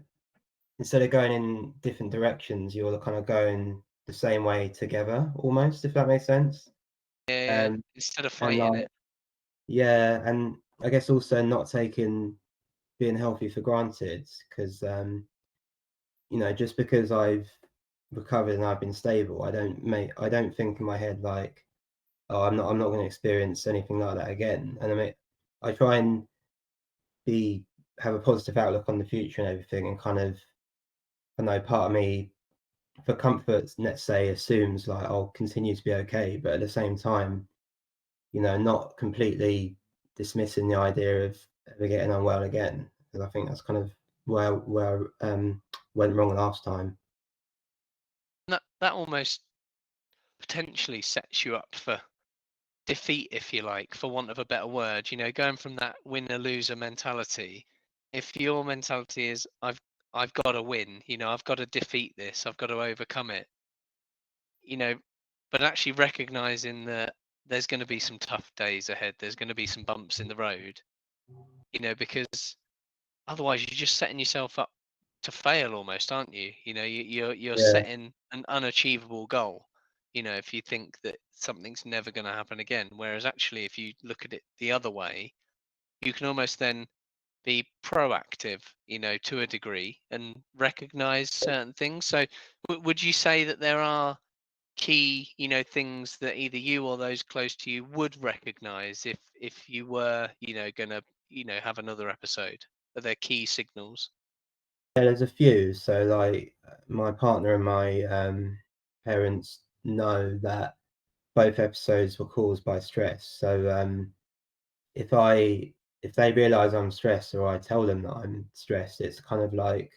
instead of going in different directions, you're kind of going the same way together almost, if that makes sense. Yeah, yeah. um Instead of and fighting like, it. yeah, and I guess also not taking being healthy for granted, because just because I've recovered and I've been stable, I don't think in my head like, oh, I'm not going to experience anything like that again. And I try and be have a positive outlook on the future and everything, and kind of, I know part of me, for comfort, let's say, assumes like I'll continue to be okay, but at the same time, not completely dismissing the idea of ever getting unwell again, because I think that's kind of where went wrong last time. That almost potentially sets you up for defeat, if you like, for want of a better word. Going from that winner loser mentality. If your mentality is I've got to win, I've got to defeat this, I've got to overcome it, you know, but actually recognizing that there's going to be some tough days ahead, there's going to be some bumps in the road, because otherwise you're just setting yourself up to fail almost, aren't you? You're Yeah, setting an unachievable goal. If you think that something's never going to happen again, whereas actually, if you look at it the other way, you can almost then be proactive, to a degree, and recognize certain things. So, would you say that there are key, things that either you or those close to you would recognize if you were, gonna, have another episode? Are there key signals? Yeah, there's a few. So like my partner and my parents know that both episodes were caused by stress. So if I if they realize I'm stressed or I tell them that I'm stressed, it's kind of like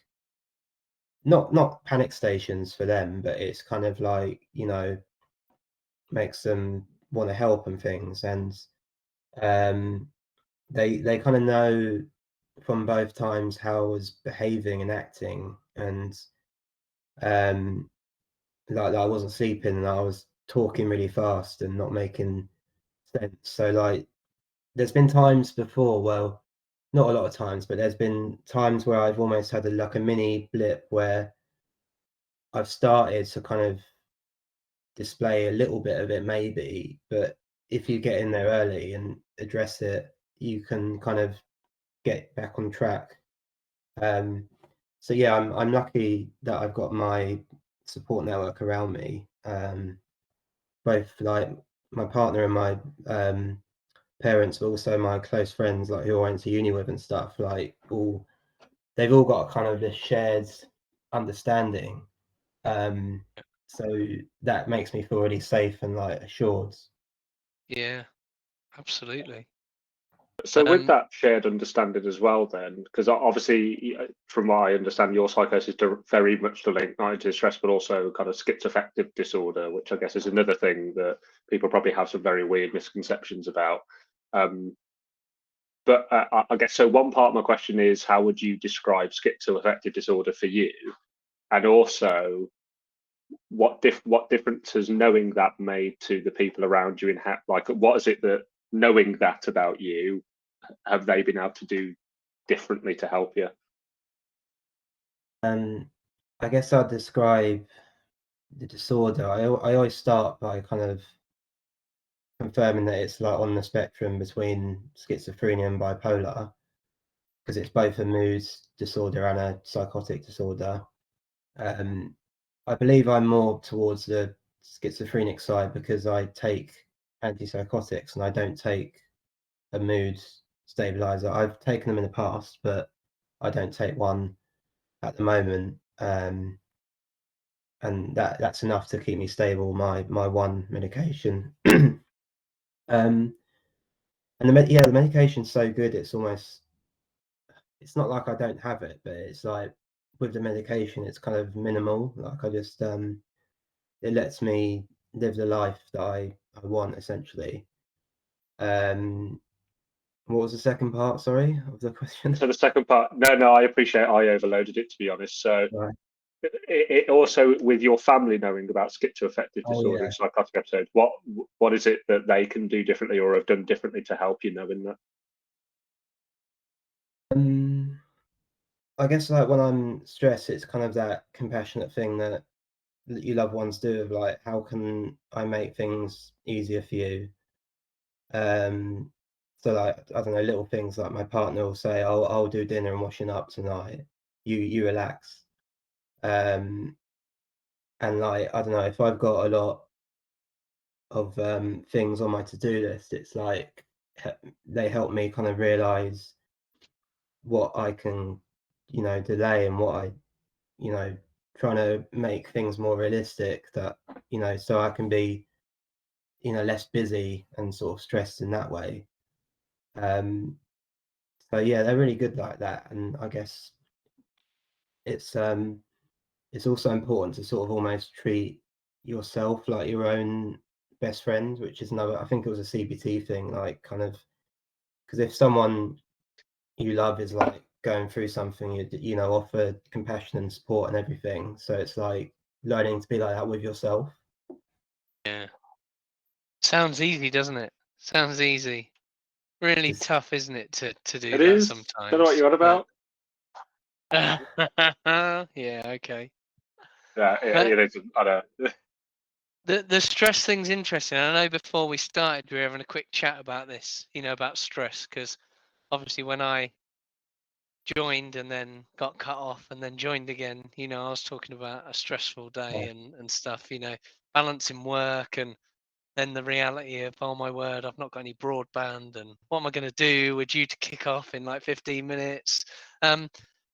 not panic stations for them, but it's kind of like, makes them want to help and things. And um they kind of know from both times how I was behaving and acting, and um like I wasn't sleeping and I was talking really fast and not making sense. So like there's been times before, well, not a lot of times, but there's been times where I've almost had like a mini blip where I've started to kind of display a little bit of it maybe, but if you get in there early and address it, you can kind of get back on track. Um, so yeah, I'm lucky that I've got my support network around me. Both like my partner and my parents, but also my close friends, like who I went to uni with and stuff. Like they've all got kind of this shared understanding. Um, so that makes me feel really safe and like assured. Yeah, absolutely. So with Um, that shared understanding as well, then, because obviously, from what I understand, your psychosis is very much linked not to stress, but also kind of schizoaffective disorder, which I guess is another thing that people probably have some very weird misconceptions about. Um, but I guess so. One part of my question is, how would you describe schizoaffective disorder for you? And also, what difference has knowing that made to the people around you? In like, what is it that knowing that about you have they been able to do differently to help you? Um, I guess I'd describe the disorder. I always start by kind of confirming that it's like on the spectrum between schizophrenia and bipolar, because it's both a mood disorder and a psychotic disorder. Um, I believe I'm more towards the schizophrenic side because I take antipsychotics and I don't take a mood stabilizer. I've taken them in the past, but I don't take one at the moment. And that's enough to keep me stable. My one medication. um, and the medication's so good. It's not like I don't have it, but it's like with the medication, it's kind of minimal. Like I just it lets me live the life that I want essentially. Um, what was the second part? Sorry, of the question. So the second part, no, I appreciate I overloaded it, to be honest. So Right. it also with your family knowing about schizoaffective Oh disorder yeah. and psychotic episodes, what is it that they can do differently or have done differently to help you knowing that? Um, I guess like when I'm stressed, it's kind of that compassionate thing that your loved ones do of like, how can I make things easier for you? Um, so like I don't know, little things like my partner will say, I'll do dinner and washing up tonight. You relax. Um, and like I don't know, if I've got a lot of things on my to-do list, it's like they help me kind of realize what I can, delay and what I, trying to make things more realistic that, so I can be, less busy and sort of stressed in that way. So yeah, they're really good like that. And I guess it's um it's also important to sort of almost treat yourself like your own best friend, which is another, I think it was a CBT thing, like kind of, because if someone you love is like going through something, offer compassion and support and everything. So it's like learning to be like that with yourself. yeah, sounds easy, doesn't it? Sounds easy. Really It's tough, isn't it, to do It that is. Don't know what sometimes? you're on But about. yeah, okay. Yeah, But it is. I know. the stress thing's interesting. I know before we started, we were having a quick chat about this, about stress, because obviously when I joined and then got cut off and then joined again, I was talking about a stressful day and stuff, balancing work and then the reality of, oh my word, I've not got any broadband and what am I going to do? We're due to kick off in like 15 minutes.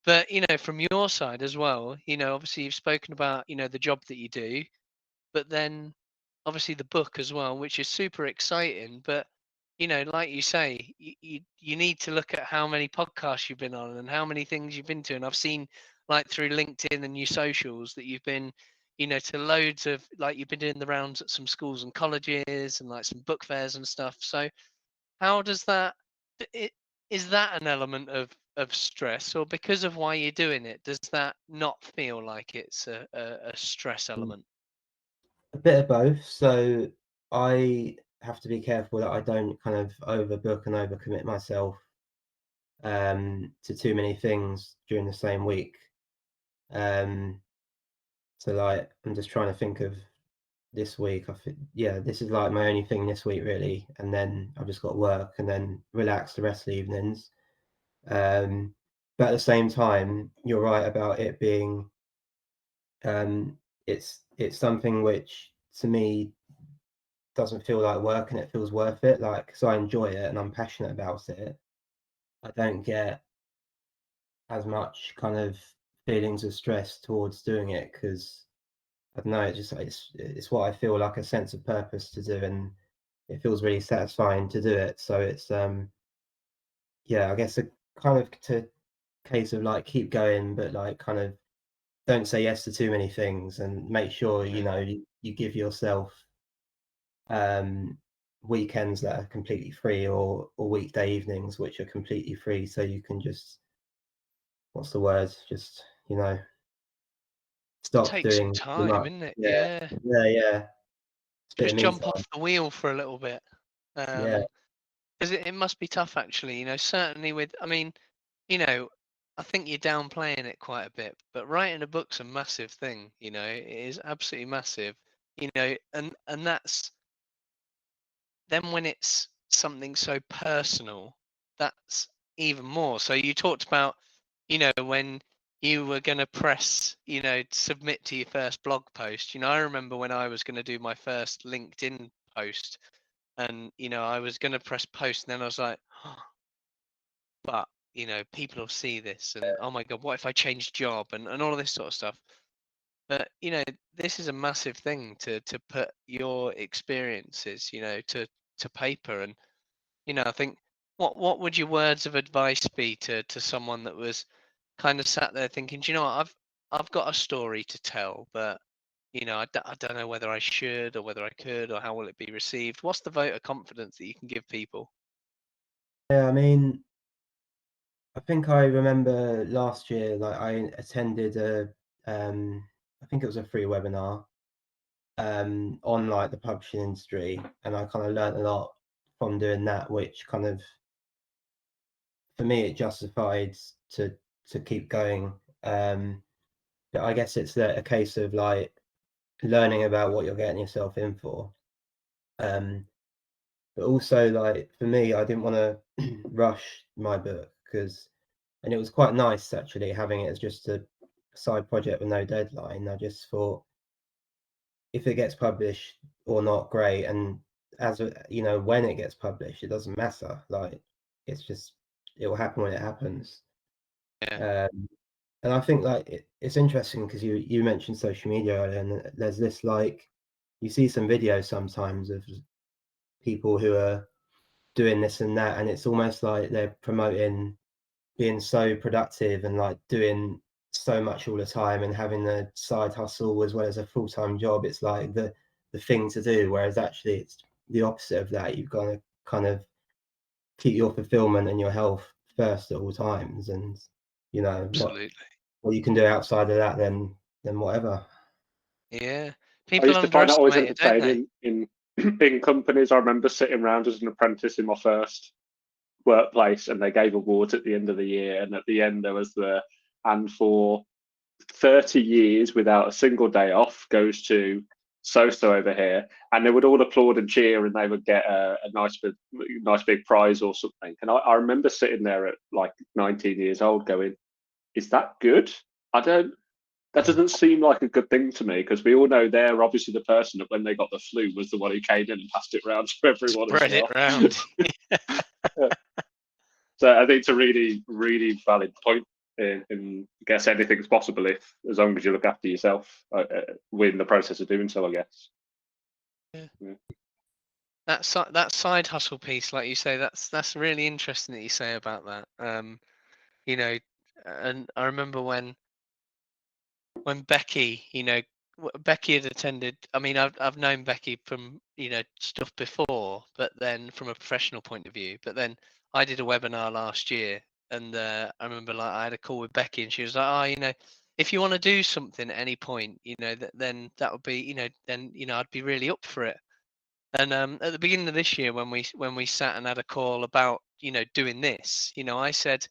But from your side as well, obviously you've spoken about the job that you do, but then obviously the book as well, which is super exciting. But like you say, you need to look at how many podcasts you've been on and how many things you've been to. And I've seen like through LinkedIn and your socials that you've been to loads of, like, you've been doing the rounds at some schools and colleges and like some book fairs and stuff. So how does that is that an element of stress, or because of why you're doing it, does that not feel like it's a stress element? A bit of both. So I have to be careful that I don't kind of overbook and overcommit myself to too many things during the same week. So like I'm just trying to think of this week. This is like my only thing this week really, and then I've just got work and then relax the rest of the evenings. But at the same time, you're right about it being it's something which to me doesn't feel like work and it feels worth it. Like, because I enjoy it and I'm passionate about it, I don't get as much kind of feelings of stress towards doing it because I don't know. It's what I feel like a sense of purpose to do, and it feels really satisfying to do it. So it's I guess a kind of case of like keep going, but like kind of don't say yes to too many things and make sure you give yourself weekends that are completely free or weekday evenings which are completely free, so you can just what's the word just stop Take some doing too time, much. isn't it? Yeah, Yeah. yeah, it's a bit of Just me jump time. off the wheel for a little bit. Yeah, Because it must be tough actually, certainly with, I mean, I think you're downplaying it quite a bit, but writing a book's a massive thing, it is absolutely massive, and that's then when it's something so personal, that's even more. So you talked about, when you were going to press, submit to your first blog post. I remember when I was going to do my first LinkedIn post, and I was going to press post, and then I was like, but people will see this, and oh my god, what if I change job, and all of this sort of stuff. But this is a massive thing to put your experiences to paper. And I think, what would your words of advice be to someone that was kind of sat there thinking, do you know what, I've got a story to tell, but I don't know whether I should or whether I could, or how will it be received? What's the vote of confidence that you can give people? yeah. I mean, I think I remember last year, like I attended I think it was a free webinar on like the publishing industry, and I kind of learned a lot from doing that, which kind of for me it justified to keep going. But I guess it's a case of like learning about what you're getting yourself in for. But also like for me, I didn't want to rush my book and it was quite nice actually having it as just a side project with no deadline. I just thought if it gets published or not, great. And when it gets published, it doesn't matter. Like it's just it will happen when it happens. Yeah, And I think like it's interesting because you mentioned social media earlier, and there's this like you see some videos sometimes of people who are doing this and that, and it's almost like they're promoting being so productive and like doing so much all the time and having a side hustle as well as a full-time job. It's like the thing to do, whereas actually it's the opposite of that. You've got to kind of keep your fulfillment and your health first at all times, and absolutely. what you can do outside of that, then whatever. Yeah, I people used to find that always underestimate it, don't they? entertaining in companies. I remember sitting around as an apprentice in my first workplace, and they gave awards at the end of the year, and at the end there was and for 30 years without a single day off goes to so over here, and they would all applaud and cheer, and they would get a nice big prize or something. And I remember sitting there at like 19 years old going, is that good? I don't That doesn't seem like a good thing to me, because we all know they're obviously the person that when they got the flu was the one who came in and passed it around to everyone as Spread it well. round. So I think it's a really, really valid point and I guess anything's possible if, as long as you look after yourself in the process of doing so, I guess. Yeah. That side hustle piece, like you say, that's really interesting that you say about that. You know, and I remember when Becky, Becky had attended. I mean, I've known Becky from stuff before, but then from a professional point of view. But then I did a webinar last year, and I remember like I had a call with Becky, and she was like, "Oh, if you want to do something at any point, then that would be, then I'd be really up for it." And at the beginning of this year, when we sat and had a call about doing this, I said,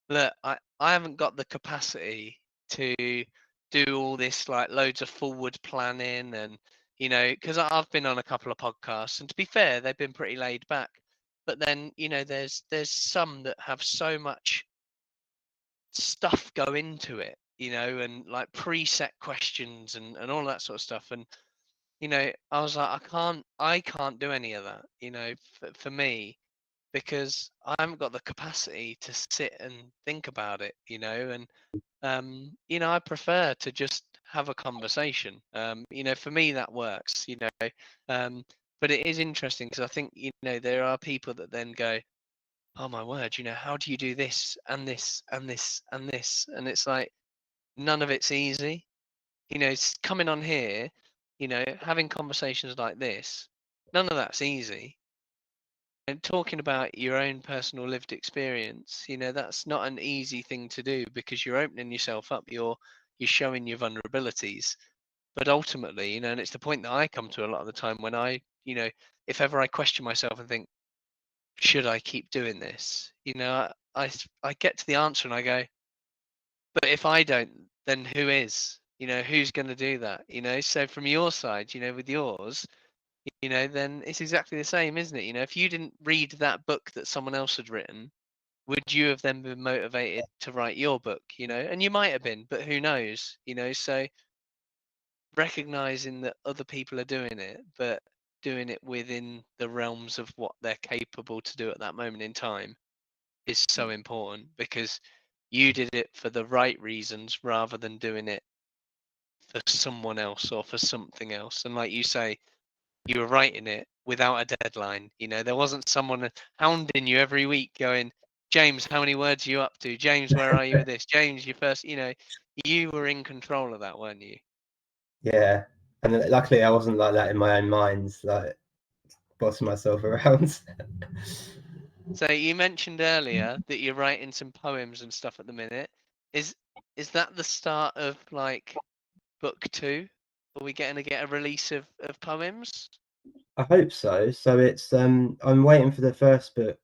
look, I haven't got the capacity to do all this like loads of forward planning and because I've been on a couple of podcasts and to be fair they've been pretty laid back, but then there's some that have so much stuff go into it, and like preset questions and all that sort of stuff. And I was like, I can't do any of that, for me, because I haven't got the capacity to sit and think about it, and I prefer to just have a conversation. For me that works, but it is interesting because I think there are people that then go, oh my word, how do you do this and this and this and this, and it's like none of it's easy. It's coming on here, having conversations like this, none of that's easy. And talking about your own personal lived experience, that's not an easy thing to do because you're opening yourself up, you're showing your vulnerabilities. But ultimately, and it's the point that I come to a lot of the time when I, if ever I question myself and think, should I keep doing this? I get to the answer and I go, but if I don't, then who is? Who's going to do that? So from your side, with yours, then it's exactly the same, isn't it? If you didn't read that book that someone else had written, would you have then been motivated to write your book? And you might have been, but who knows? So recognizing that other people are doing it, but doing it within the realms of what they're capable to do at that moment in time is so important because you did it for the right reasons rather than doing it for someone else or for something else. And like you say, you were writing it without a deadline. There wasn't someone hounding you every week going, James, how many words are you up to? James, where are you with this? James, you first, you were in control of that, weren't you? Yeah, and luckily I wasn't like that in my own mind, like bossing myself around. So you mentioned earlier that you're writing some poems and stuff at the minute. Is that the start of like book 2? Are we getting to get a release of poems? I hope so. So it's I'm waiting for the first book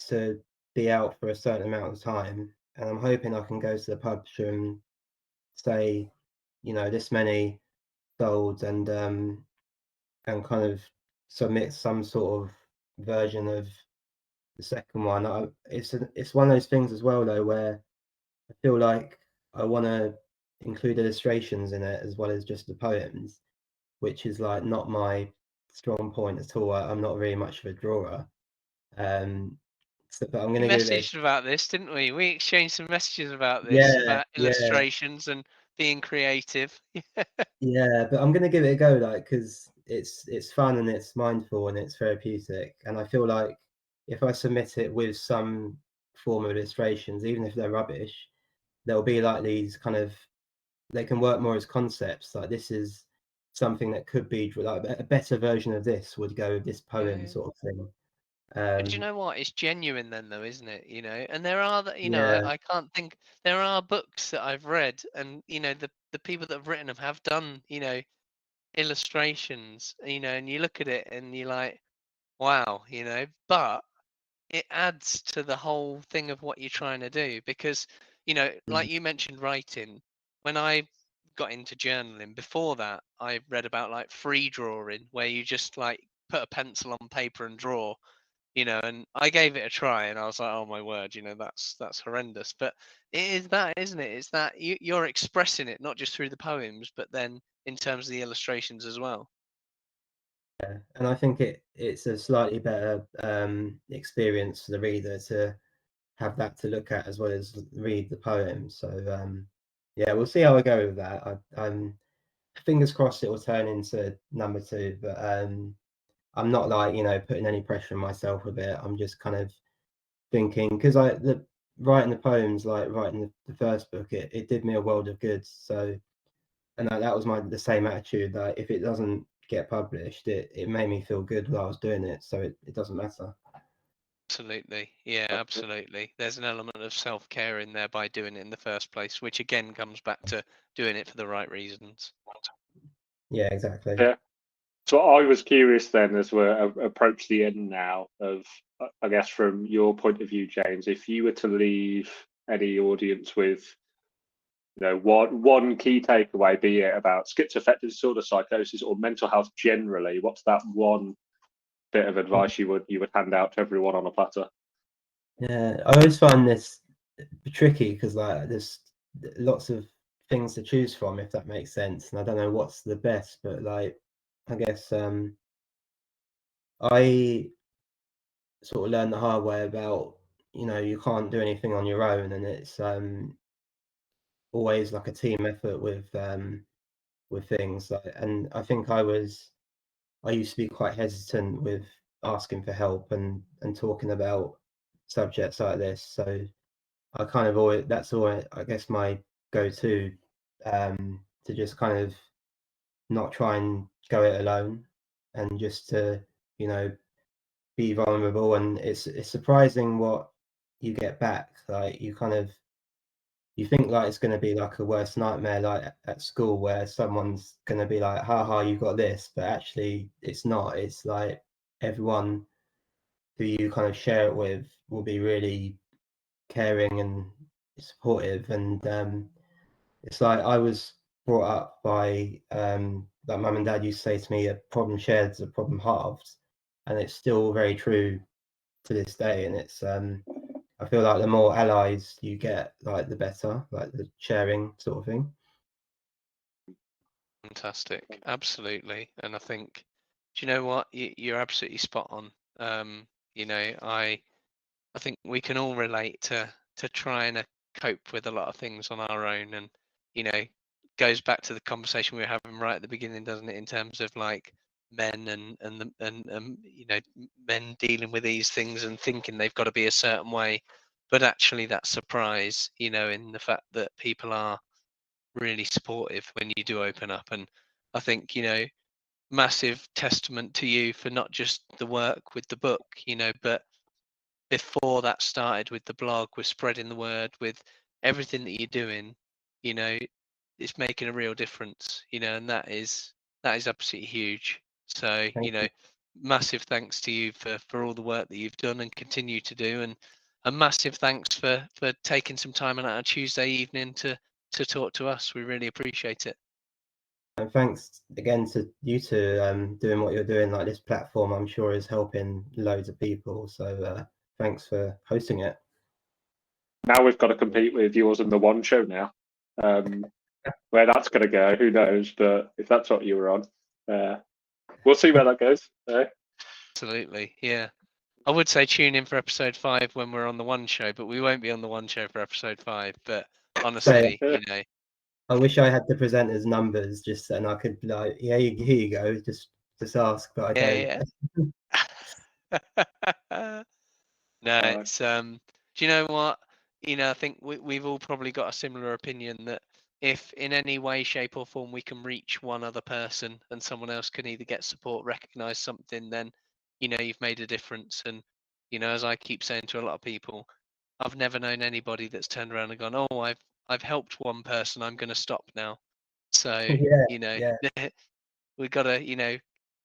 to be out for a certain amount of time, and I'm hoping I can go to the publisher and say, this many sold, and kind of submit some sort of version of the second one. It's one of those things as well though where I feel like I want to include illustrations in it as well as just the poems, which is like not my strong point at all. I'm not really much of a drawer. But I'm We gonna give it. messaged about this, didn't we? We exchanged some messages about this, Yeah, about yeah, illustrations and being creative. yeah. But I'm gonna give it a go, like, because it's fun and it's mindful and it's therapeutic. And I feel like if I submit it with some form of illustrations, even if they're rubbish, there'll be like these kind of they can work more as concepts. Like this is something that could be like a better version of this would go with this poem Yeah. sort of thing. But do you know what? It's genuine then, though, isn't it? And there are that, Yeah, I can't think. There are books that I've read, and the people that have written them have done, illustrations, and you look at it and you're like, wow, but it adds to the whole thing of what you're trying to do because, like you mentioned writing, when I got into journaling, before that, I read about like free drawing, where you just like put a pencil on paper and draw, and I gave it a try and I was like, oh my word, that's horrendous. But it is that, isn't it? It's that you're expressing it not just through the poems, but then in terms of the illustrations as well. and I think it's a slightly better experience for the reader to have that to look at as well as read the poem. So yeah, we'll see how I go with that. I'm fingers crossed it will turn into number 2, but I'm not like, you know, putting any pressure on myself with it. I'm just kind of thinking, because writing the poems, like writing the first book, it did me a world of good. So, and that was the same attitude, that if it doesn't get published, it made me feel good while I was doing it. So it doesn't matter. Absolutely. Yeah, absolutely. There's an element of self-care in there by doing it in the first place, which again comes back to doing it for the right reasons. Yeah, exactly. Yeah. So I was curious then, as we approach the end now, of I guess from your point of view, James, if you were to leave any audience with, you know, one key takeaway, be it about schizoaffective disorder, psychosis, or mental health generally, what's that one bit of advice you would hand out to everyone on a platter? Yeah, I always find this tricky because like there's lots of things to choose from, if that makes sense, and I don't know what's the best, but like I guess I sort of learned the hard way about, you know, you can't do anything on your own, and it's always like a team effort with things like, and I think I used to be quite hesitant with asking for help and talking about subjects like this. So I kind of always, that's always, I guess, my go-to, to just kind of not try and go it alone, and just to, you know, be vulnerable. And it's surprising what you get back. Like you think like it's going to be like a worst nightmare, like at school, where someone's going to be like, haha, you got this, but actually it's not. It's like everyone who you kind of share it with will be really caring and supportive. And it's like I was brought up by like mum and dad used to say to me, a problem shared is a problem halved, and it's still very true to this day. And it's I feel like the more allies you get, like the better, like the sharing sort of thing. Fantastic. Absolutely. And I think, do you know what? You're absolutely spot on. You know, I think we can all relate to trying to cope with a lot of things on our own, and you know, goes back to the conversation we were having right at the beginning, doesn't it? In terms of like men and you know, men dealing with these things and thinking they've got to be a certain way, but actually that surprise, you know, in the fact that people are really supportive when you do open up. And I think, you know, massive testament to you for not just the work with the book, you know, but before that started with the blog, with spreading the word, with everything that you're doing, you know, it's making a real difference, you know, and that is absolutely huge. So, Thank you know, you. massive thanks to you for all the work that you've done and continue to do, and a massive thanks for taking some time on a Tuesday evening to talk to us. We really appreciate it. And thanks again to you two, doing what you're doing. Like this platform, I'm sure is helping loads of people. So thanks for hosting it. Now we've got to compete with yours and the One Show now. Where that's going to go, who knows? But if that's what you were on, we'll see where that goes. Absolutely, yeah. I would say tune in for episode 5 when we're on the One Show, but we won't be on the One Show for episode 5. But honestly, you know, I wish I had the presenters' numbers, just and I could be like, yeah, here you go, just ask, but I don't. yeah. No, it's do you know what? You know, I think we've all probably got a similar opinion that if in any way, shape or form we can reach one other person and someone else can either get support, recognize something, then you know you've made a difference. And you know, as I keep saying to a lot of people, I've never known anybody that's turned around and gone, "Oh, I've helped one person, I'm going to stop now." So, Yeah, you know, yeah, we've got to, you know,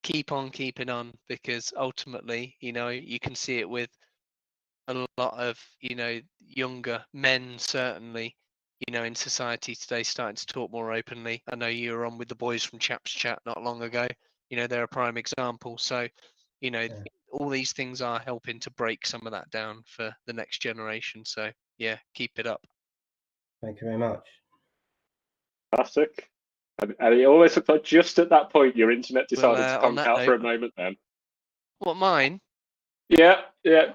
keep on keeping on, because ultimately, you know, you can see it with a lot of, you know, younger men, certainly, you know, in society today, starting to talk more openly. I know you were on with the boys from Chaps Chat not long ago. You know, they're a prime example. So, you know, yeah. all these things are helping to break some of that down for the next generation. So, yeah, keep it up. Thank you very much. Fantastic. And it always looks like just at that point your internet Well, decided to on conk that out for note, a moment then. what, mine? Yeah,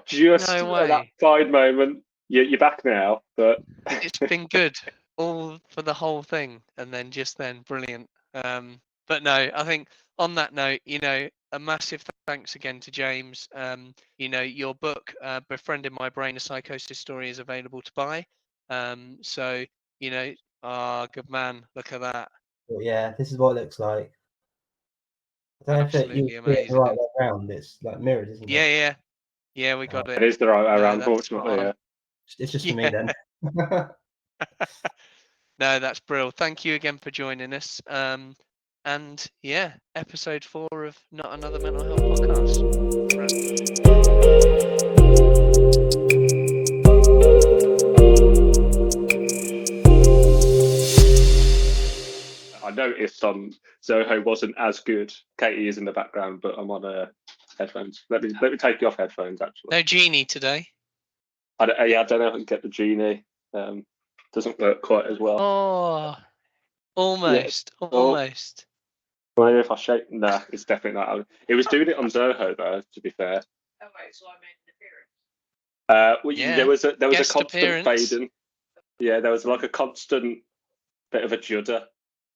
just No at that way. fine moment. you're back now, but It's been good all for the whole thing, and then just then, brilliant. But no, I think on that note, a massive thanks again to James. Your book, Befriending My Brain: A Psychosis Story, is available to buy. So, good man, look at that. But yeah, this is what it looks like. I don't know if you Absolutely see it the right amazing. way around. It's like mirrored, isn't it? Yeah, we got it it. is the right way No, around, that's spot unfortunately. on. Yeah. It's just for me then. No, that's brilliant. Thank you again for joining us. And yeah, episode 4 of Not Another Mental Health Podcast. I noticed on Zoho wasn't as good. Katie is in the background, but I'm on headphones. Let me take you off headphones. Actually, No Genie today. I don't know if I can get the genie. Doesn't work quite as well. Oh, almost. Maybe if I shake, nah, it's definitely not. It was doing it on Zoho though. To be fair. Oh wait, so I made an appearance. Well, Yeah, there was a guest constant appearance. fading. Yeah, there was like a constant bit of a judder